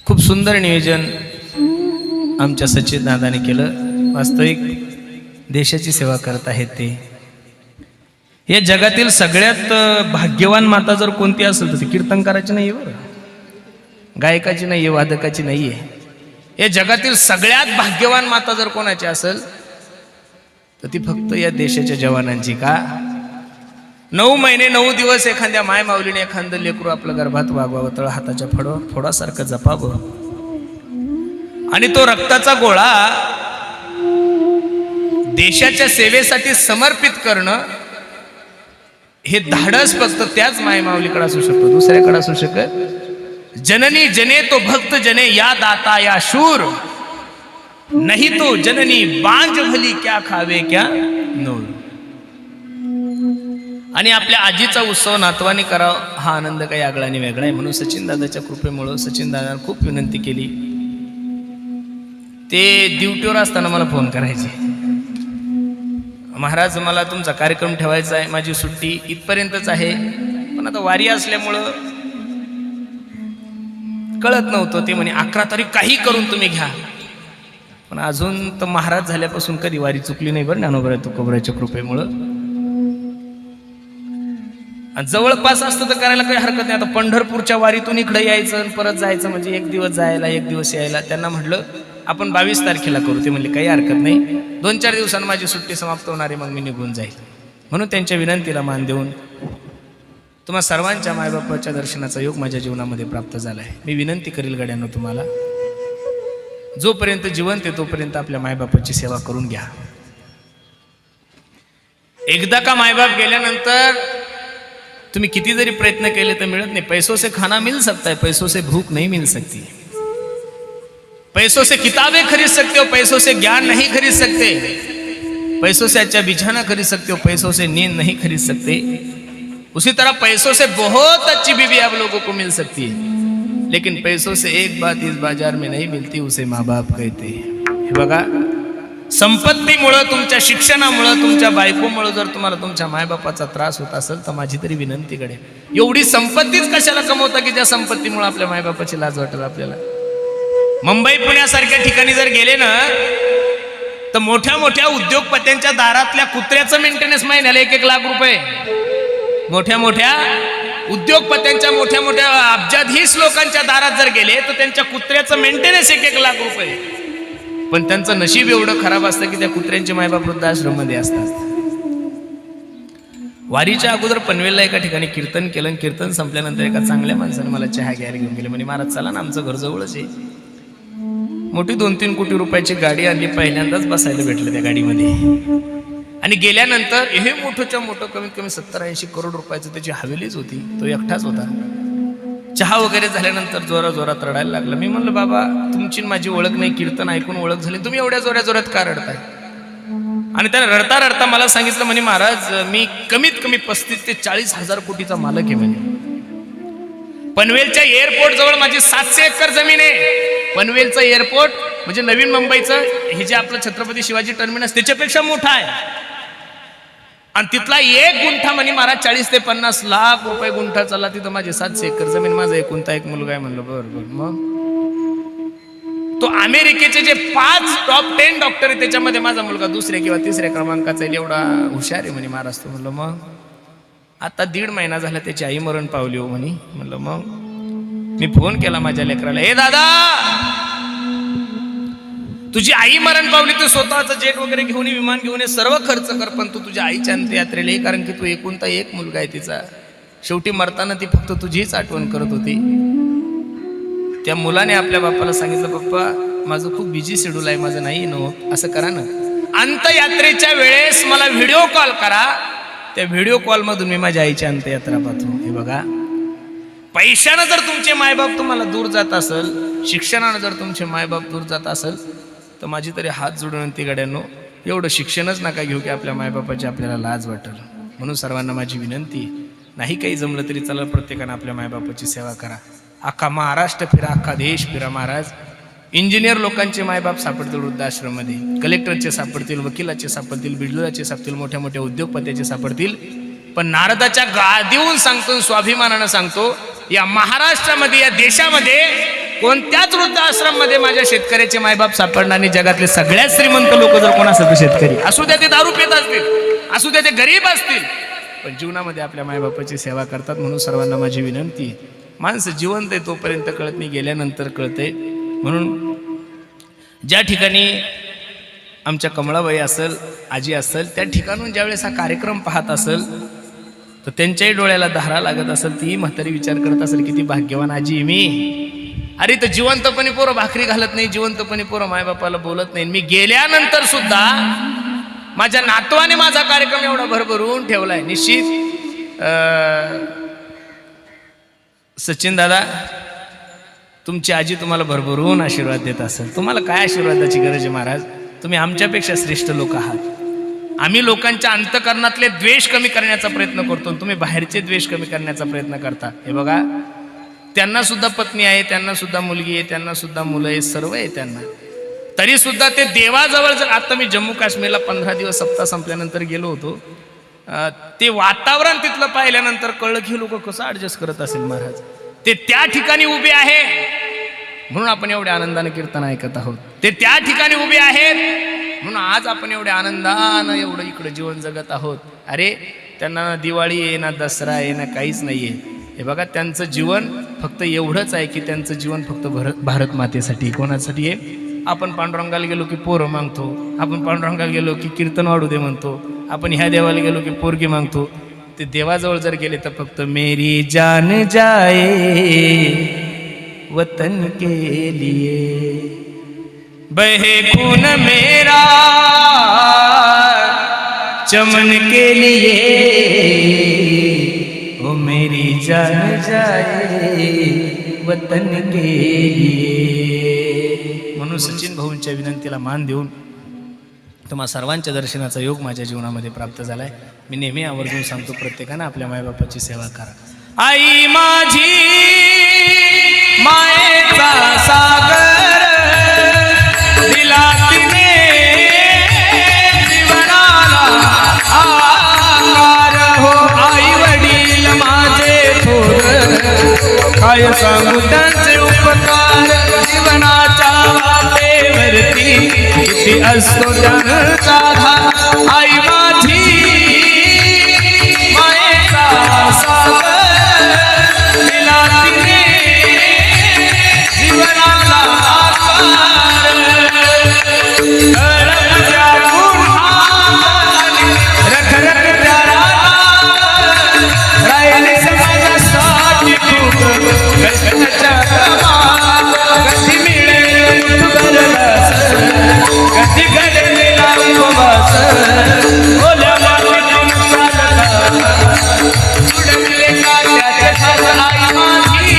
खूप सुंदर नियोजन आमच्या सचिन दादाने केलं. वास्तविक देशाची सेवा करत आहेत ते. या जगातील सगळ्यात भाग्यवान माता जर कोणती असेल तर ती कीर्तनकाराची नाहीये, बरं, गायकाची नाहीये, वादकाची नाहीये. या जगातील सगळ्यात भाग्यवान माता जर कोणाची असेल तर ती फक्त या देशाच्या जवानांची. का 9 महिने 9 दिवस एखाद्या माय माऊलीने एखादं लेकरू आपलं गर्भात वागवावं, तळ हाताच्या फोडासारखं जपावं आणि तो रक्ताचा गोळा देशाच्या सेवेसाठी समर्पित करणं हे धाडस फक्त त्याच माय माऊलीकडे असू शकतो, दुसऱ्याकडे असू शकत. जननी जने तो भक्त जने या दाता या शूर नहीं तो जननी बांझ भली क्या खावे क्या नूर. आणि आपल्या आजीचा उत्सव नातवानी करावा हा आनंद काही आगळा आणि वेगळा आहे. म्हणून सचिन दादाच्या कृपेमुळं सचिन दादाने खूप विनंती केली. ते ड्युटीवर असताना मला फोन करायचे, महाराज मला तुमचा कार्यक्रम ठेवायचा आहे, माझी सुट्टी इथपर्यंतच आहे, पण आता वारी असल्यामुळं कळत नव्हतं. ते म्हणे 11 तारीख काही करून तुम्ही घ्या. पण अजून तर महाराज झाल्यापासून कधी वारी चुकली नाही बरं ज्ञानोबराय तुकोबरायच्या कृपेमुळं. जवळपास असतं तर करायला काही हरकत नाही. आता पंढरपूरच्या वारीतून इकडे यायचं आणि परत जायचं म्हणजे 1 दिवस जायला 1 दिवस यायला. त्यांना म्हटलं आपण 22 तारखेला करू. ते म्हणले काही हरकत नाही, 2-4 दिवसांनी माझी सुट्टी समाप्त होणार आहे, मग मी निघून जाईल. म्हणून त्यांच्या विनंतीला मान देऊन तुम्हा सर्वांच्या मायबापाच्या दर्शनाचा योग माझ्या जीवनामध्ये प्राप्त झाला आहे. मी विनंती करील गड्यांनो तुम्हाला, जोपर्यंत जिवंत आहे तोपर्यंत आपल्या मायबापाची सेवा करून घ्या. एकदा का मायबाप गेल्यानंतर तुम्ही किती जरी प्रयत्न केले तर मिळत नाही. पैसों से खाना मिल सकता है, पैसों से भूख नहीं मिल सकती. पैसों से किताबें खरीद सकते हो, पैसों से ज्ञान नहीं खरीद सकते. पैसों से अच्छा बिछाना खरीद सकते हो, पैसों से नींद नहीं खरीद सकते. उसी तरह पैसों से बहुत अच्छी बीवी आप लोगों को मिल सकती है, लेकिन पैसों से एक बात इस बाजार में नहीं मिलती, उसे माँ बाप कहते हैं. हे बघा, संपत्तीमुळं, तुमच्या शिक्षणामुळं, तुमच्या बायकोमुळं जर तुम्हाला तुमच्या मायबापाचा त्रास होत असेल तर माझी तरी विनंती कडे, एवढी संपत्तीच कशाला कमवता की ज्या संपत्तीमुळे आपल्या मायबापाची लाज वाटेल आपल्याला. मुंबई पुण्यासारख्या ठिकाणी जर गेले ना तर मोठ्या मोठ्या उद्योगपत्यांच्या दारातल्या कुत्र्याचं मेंटेनन्स महिन्याला 1-1 लाख रुपये. मोठ्या मोठ्या उद्योगपत्यांच्या मोठ्या मोठ्या अब्जाधीश लोकांच्या दारात जर गेले तर त्यांच्या कुत्र्याचं मेंटेनन्स 1-1 लाख रुपये. पण त्यांचं नशीब एवढं खराब असतं की त्या कुत्र्यांचे मायबाप वृद्धाश्रम मध्ये असतात. वारीच्या अगोदर पनवेलला एका ठिकाणी कीर्तन केलं. कीर्तन संपल्यानंतर एका चांगल्या माणसाने मला चहा घ्यायला घेऊन गेले. म्हणे महाराज चला ना, आमचं घर जवळच आहे. मोठी 2-3 कोटी रुपयाची गाडी आणली. पहिल्यांदाच बसायला भेटलं त्या गाडीमध्ये. आणि गेल्यानंतर हे मोठंच्या मोठं कमीत कमी 70-80 करोड रुपयाचं त्याची हवेलीच होती. तो एकटाच होता. चहा वगैरे झाल्यानंतर जोरात रडायला लागला. मी म्हणलं बाबा तुमची माझी ओळख नाही, कीर्तन ऐकून ओळख झाली, तुम्ही एवढ्या जोरात का रडताय? आणि त्याने रडता रडता मला सांगितलं, म्हणे महाराज मी कमीत कमी 35 ते 40 हजार कोटीचा मालक आहे म्हणे. पनवेलच्या एअरपोर्ट जवळ माझी 700 एकर जमीन आहे. पनवेलचं एअरपोर्ट म्हणजे नवीन मुंबईचं हे जे आपलं छत्रपती शिवाजी टर्मिनस त्याच्यापेक्षा मोठा आहे. आणि तिथला 1 गुंठा म्हणे महाराज 40 ते 50 लाख रुपये गुंठा चालला. तिथं माझे 700 एकर जमीन, माझा एकुलता एक मुलगा आहे. म्हणलं बरोबर. मग तो अमेरिकेचे जे 5 टॉप 10 डॉक्टर आहे त्याच्यामध्ये माझा मुलगा 2ऱ्या किंवा 3ऱ्या क्रमांकाचा आहे. एवढा हुशार आहे म्हणे महाराज तो. म्हणलं मग आता 1.5 महिना झाला त्याची आई मरण पावली हो म्हणे. म्हणलं मग मी फोन केला माझ्या लेकराला, हे दादा तुझी आई मरण पावली, तू स्वतःचं जेट वगैरे घेऊन ये, विमान घेऊन ये, सर्व खर्च कर, पण तू तुझ्या आईच्या अंत्ययात्रेला ये, कारण की तू एकुलता एक मुलगा आहे तिचा. शेवटी मरताना ती फक्त तुझीच आठवण करत होती. त्या मुलाने आपल्या बापाला सांगितलं, पप्पा माझं खूप बिझी शेड्यूल आहे, माझं नाही न होत, असं करा ना, अंत्ययात्रेच्या वेळेस मला व्हिडिओ कॉल करा, त्या व्हिडिओ कॉल मधून मी माझ्या आईची अंत्ययात्रा पाहतो. हे बघा, पैशानं जर तुमचे मायबाप तुम्हाला दूर जात असेल, शिक्षणानं जर तुमचे मायबाप दूर जात असेल तर माझी तरी हात जोडून विनंती गड्यांनो, एवढं शिक्षणच नका घेऊ की आपल्या मायबापाची आपल्याला लाज वाटेल. म्हणून सर्वांना माझी विनंती, नाही काही जमलं तरी चला प्रत्येकानं आपल्या मायबापाची सेवा करा. अख्खा महाराष्ट्र फिरा, अख्खा देश फिरा महाराज. इंजिनियर लोकांचे मायबाप सापडतील वृद्धाश्रममध्ये, कलेक्टरचे सापडतील, वकिलाचे सापडतील, बिल्डराचे सापडतील, मोठ्या मोठ्या उद्योगपत्याचे सापडतील. पण नारदाच्या गादीहून सांगतो, स्वाभिमानानं सांगतो, या महाराष्ट्रामध्ये, या देशामध्ये कोणत्याच वृद्धाश्रम मध्ये माझ्या शेतकऱ्याचे मायबाप सापडणार नाही. जगातले सगळ्यात श्रीमंत लोक जर कोण असेल तर शेतकरी असू द्या, ते दारू पित असतील, असू द्या ते गरीब असतील, पण जीवनामध्ये आपल्या मायबापाची सेवा करतात. म्हणून सर्वांना माझी विनंती, माणसं जिवंत आहे तोपर्यंत कळत नाही, गेल्यानंतर कळतंय. म्हणून ज्या ठिकाणी आमच्या कमळाबाई असेल, आजी असेल, त्या ठिकाणून ज्यावेळेस हा कार्यक्रम पाहत असेल तर त्यांच्याही डोळ्याला धारा लागत असेल, ती म्हातारी विचार करत असेल किती भाग्यवान आजी मी. अरे तर जिवंतपणे पोरं भाकरी घालत नाही, जिवंतपणे पोरं मायबापाला बोलत नाही. मी गेल्यानंतर सुद्धा माझ्या नातवाने माझा कार्यक्रम एवढा भरभरून ठेवलाय. निश्चित सचिन दादा, तुमची आजी तुम्हाला भरभरून आशीर्वाद देत असेल. तुम्हाला काय आशीर्वादाची गरज आहे महाराज? तुम्ही आमच्यापेक्षा श्रेष्ठ लोक आहात. आम्ही लोकांच्या अंतकरणातले द्वेष कमी करण्याचा प्रयत्न करतो, तुम्ही बाहेरचे द्वेष कमी करण्याचा प्रयत्न करता. हे बघा, त्यांना सुद्धा पत्नी आहे, त्यांना सुद्धा मुलगी आहे, त्यांना सुद्धा मुलं आहे, सर्व आहे त्यांना. तरी सुद्धा ते देवाजवळ, जर आता मी जम्मू काश्मीरला 15 दिवस सप्ताह संपल्यानंतर गेलो होतो, ते वातावरण तिथलं पाहिल्यानंतर कळलं की लोक कसं ऍडजस्ट करत असेल महाराज. ते त्या ठिकाणी उभे आहे म्हणून आपण एवढ्या आनंदाने कीर्तन ऐकत आहोत. ते त्या ठिकाणी उभे आहेत म्हणून आज आपण एवढ्या आनंदानं एवढं इकडे जीवन जगत आहोत. अरे त्यांना ना दिवाळी आहे, ना दसरा आहे, ना काहीच नाहीये. हे बघा, त्यांचं जीवन फक्त एवढंच आहे की त्यांचं जीवन फक्त भारत मातेसाठी. कोणासाठी आहे? आपण पांडुरंगाला गेलो की पोरं मागतो, आपण पांडुरंगाला गेलो की कीर्तन वाढू दे म्हणतो, आपण ह्या देवाला गेलो की पोरगी मागतो, ते देवाजवळ जर गेले तर फक्त मेरी जान जाए वतन के लिए, बहे खून मेरा चमन के लिए, ओ मेरी जान जाए वतन के लिए. म्हणून सचिन भाऊंच्या विनंतीला मान देऊन तुम्हा सर्वांच्या दर्शनाचा योग माझ्या जीवनामध्ये प्राप्त झालाय. मी नेहमी आवर्जून सांगतो, प्रत्येकानं आपल्या मायबापाची सेवा करा. आई माझी मायेचा सागर दिला तिने जीवनाला आकार हो. आई वडील माझे थोर काय सांगू त्यांचे उपकार, जीवनाच्या वाटेवरती किती असतो त्यांचा धार. आई माझी मायेचा सागर दिला तिने जीवनाला आकार, कळपच्या गुणांनी रखरख त्याला राहिले समाजासाठी खूप कष्टाच्या कामात. कधी मिळेल तुझं कधी घडलेला उपवास, ओल्या मातीतून चालता उडवले काट्याचे हात. आई माझी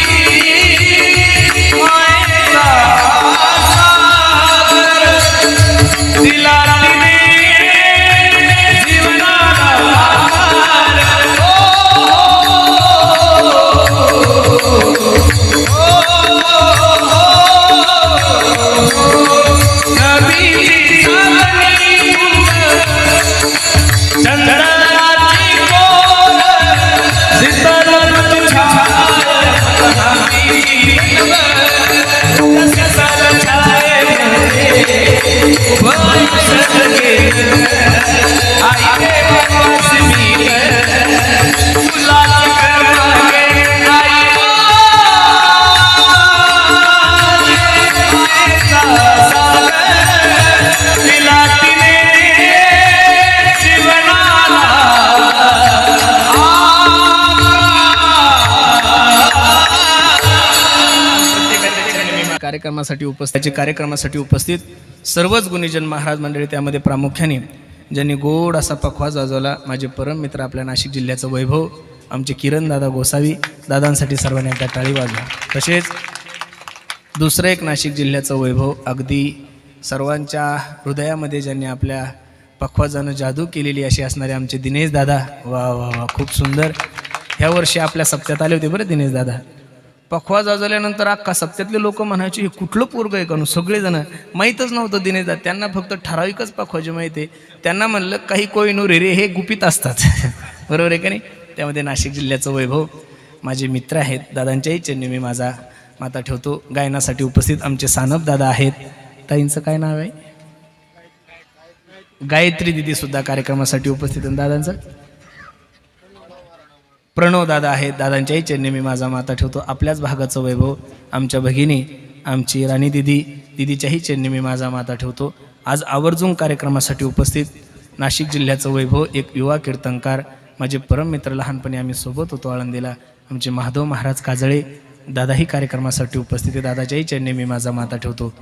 मायेचा सागर दिला तिने जीवनाला आकार. नदीची चांदणी चंद्राची कोर शीतल छाया, शीतल छायेमध्ये वंशज गेलं. आई रे बाबाची मी फुलाची करमागे, आई मायेचा सागर दिला तिने जीवनाला कार्यक्रमासाठी उपस्थित सर्वच गुणीजन महाराज मंडळी, त्यामध्ये प्रामुख्याने ज्यांनी गोड असा पखवाज वाजवला, माझे परम मित्र आपल्या नाशिक जिल्ह्याचं वैभव आमचे किरण दादा गोसावी, दादांसाठी सर्वांनी एकदा टाळी वाजवा. तसेच दुसरं एक नाशिक जिल्ह्याचं वैभव, अगदी सर्वांच्या हृदयामध्ये ज्यांनी आपल्या पखवाजानं जादू केलेली अशी असणारे आमचे दिनेश दादा. वा वा वा, खूप सुंदर. ह्या वर्षी आपल्या सप्त्यात आले होते बरं दिनेश दादा. पखवाज वाजवल्यानंतर अख्खा सप्त्यातले लोक म्हणायचे हे कुठलं पोरगं आहे का? सगळेजण माहीतच नव्हतं दिनेश दादा, त्यांना फक्त ठराविकच पखवाजे माहिती आहे. त्यांना म्हणलं काही कोहिनूर रे हे गुपित असतात. बरोबर आहे का नाही? त्यामध्ये नाशिक जिल्ह्याचं वैभव माझे मित्र आहेत, दादांच्याही चरणी मी माझा माता ठेवतो. गायनासाठी उपस्थित आमचे सानप दादा आहेत. ताईंचं काय नाव आहे? गायत्री दिदी सुद्धा कार्यक्रमासाठी उपस्थित. दादांचं प्रणव दादा आहेत, दादांच्याही चरणी मी माझा माता ठेवतो. आपल्याच भागाचं वैभव आमच्या भगिनी आमची राणी दिदीच्याही चरणी मी माझा माता ठेवतो. आज आवर्जून कार्यक्रमासाठी उपस्थित नाशिक जिल्ह्याचं वैभव एक युवा कीर्तनकार, माझे परम मित्र, लहानपणी आम्ही सोबत होतो आळंदीला, आमचे महादेव महाराज काजळे दादाही कार्यक्रमासाठी उपस्थित आहे. दादाच्याही चरणी मी माझा माता ठेवतो.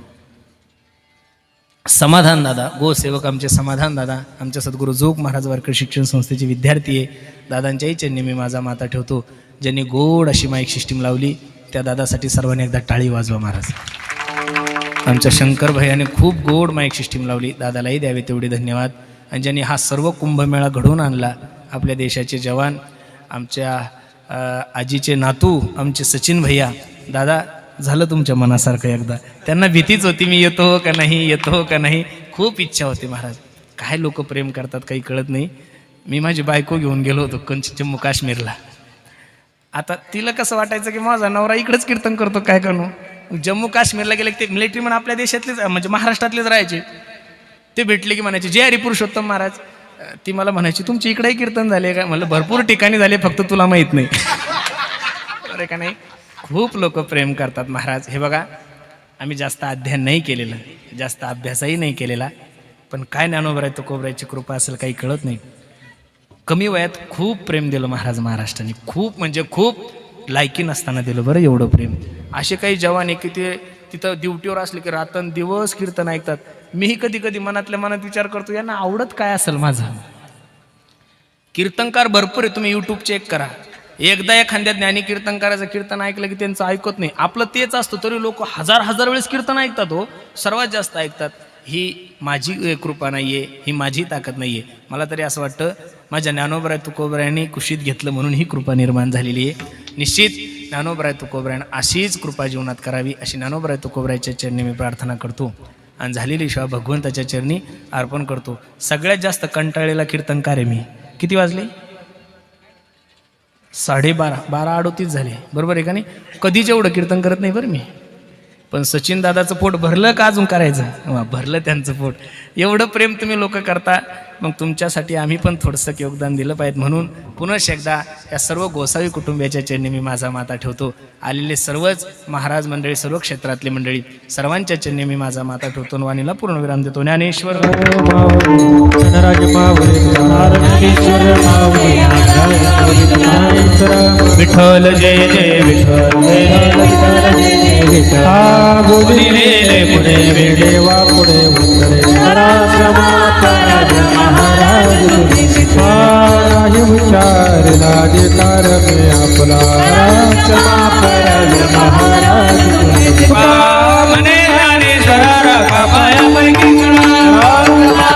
समाधान दादा, गोसेवक आमचे समाधान दादा, आमच्या सद्गुरू जोग महाराज वारकरी शिक्षण संस्थेचे विद्यार्थी आहे. दादांच्याही चरणी मी माझा माता ठेवतो. ज्यांनी गोड अशी माईक सिस्टीम लावली त्या दादासाठी सर्वांनी एकदा टाळी वाजवा महाराज. आमच्या शंकर भैयाने खूप गोड माईक सिस्टीम लावली, दादालाही द्यावे तेवढे धन्यवाद. आणि ज्यांनी हा सर्व कुंभमेळा घडवून आणला, आपल्या देशाचे जवान, आमच्या आजीचे नातू आमचे सचिन भैया. दादा झालं तुमच्या मनासारखं एकदा. त्यांना भीतीच होती मी येतो का नाही, येतो का नाही, खूप इच्छा होती महाराज. काय लोक प्रेम करतात काही कळत नाही. मी माझी बायको घेऊन गेलो होतो जम्मू काश्मीरला. आता तिला कसं वाटायचं की माझा नवरा इकडेच कीर्तन करतो, काय करू. जम्मू काश्मीरला गेले ते मिलिटरी म्हणून आपल्या देशातलेच म्हणजे महाराष्ट्रातलेच राहायचे. ते भेटले की म्हणायचे जय हरी पुरुषोत्तम महाराज. ती मला म्हणायची तुमची इकडेही कीर्तन झाले का? म्हणलं भरपूर ठिकाणी झाले, फक्त तुला माहीत नाही. बरं का नाही. खूप लोक प्रेम करतात महाराज. हे बघा, आम्ही जास्त अध्ययन नाही केलेलं, जास्त अभ्यासही नाही केलेला, पण काय ज्ञानोबराय तो कोबरायची कृपा असेल काही कळत नाही. कमी वयात खूप प्रेम दिलं महाराज महाराष्ट्राने, खूप म्हणजे खूप. लायकी नसताना दिलं बरं एवढं प्रेम. असे काही जवान आहे की ते तिथं ड्युटीवर असले की रात्रंदिवस कीर्तन ऐकतात. मीही कधी कधी मनातल्या मनात विचार करतो, यांना आवडत काय असेल माझं. कीर्तनकार भरपूर आहे, तुम्ही यूट्यूब चेक करा. एकदा एखाद्या ज्ञानी कीर्तनकाराचं कीर्तन ऐकलं की त्यांचं ऐकत नाही. आपलं तेच असतं तरी लोक हजार हजार वेळेस कीर्तन ऐकतात हो, सर्वात जास्त ऐकतात. ही माझी कृपा नाही आहे, ही माझी ताकद नाही आहे. मला तरी असं वाटतं माझ्या ज्ञानोबराय तुकोबरायांनी कुशीत घेतलं म्हणून ही कृपा निर्माण झालेली आहे. निश्चित ज्ञानोबराय तुकोबरायांना अशीच कृपा जीवनात करावी अशी ज्ञानोबराय तुकोबरायाच्या चरणी मी प्रार्थना करतो आणि झालेली सेवा भगवंताच्या चरणी अर्पण करतो. सगळ्यात जास्त कंटाळलेला कीर्तनकार आहे मी. किती वाजले? 12:30, 12:38 झाले, बरोबर आहे का नाही? कधीच एवढं कीर्तन करत नाही बरं मी. पण सचिन दादाचं पोट भरलं का अजून करायचं? भरलं त्यांचं पोट. एवढं प्रेम तुम्ही लोक करता, मग तुमच्यासाठी आम्ही पण थोडंसं योगदान दिलं पाहिजे. म्हणून पुनश एकदा या सर्व गोसावी कुटुंबियाच्या चरणी मी माझा माता ठेवतो. आलेले सर्वच महाराज मंडळी, सर्व क्षेत्रातली मंडळी, सर्वांच्या चरणी मी माझा माता ठेवतो. वाणीला पूर्णविराम देतो. ज्ञानेश्वर विठ्ठल जय जय विठ्ठल. पुढे वेडे वा पुढे उतरे महाराज महाराज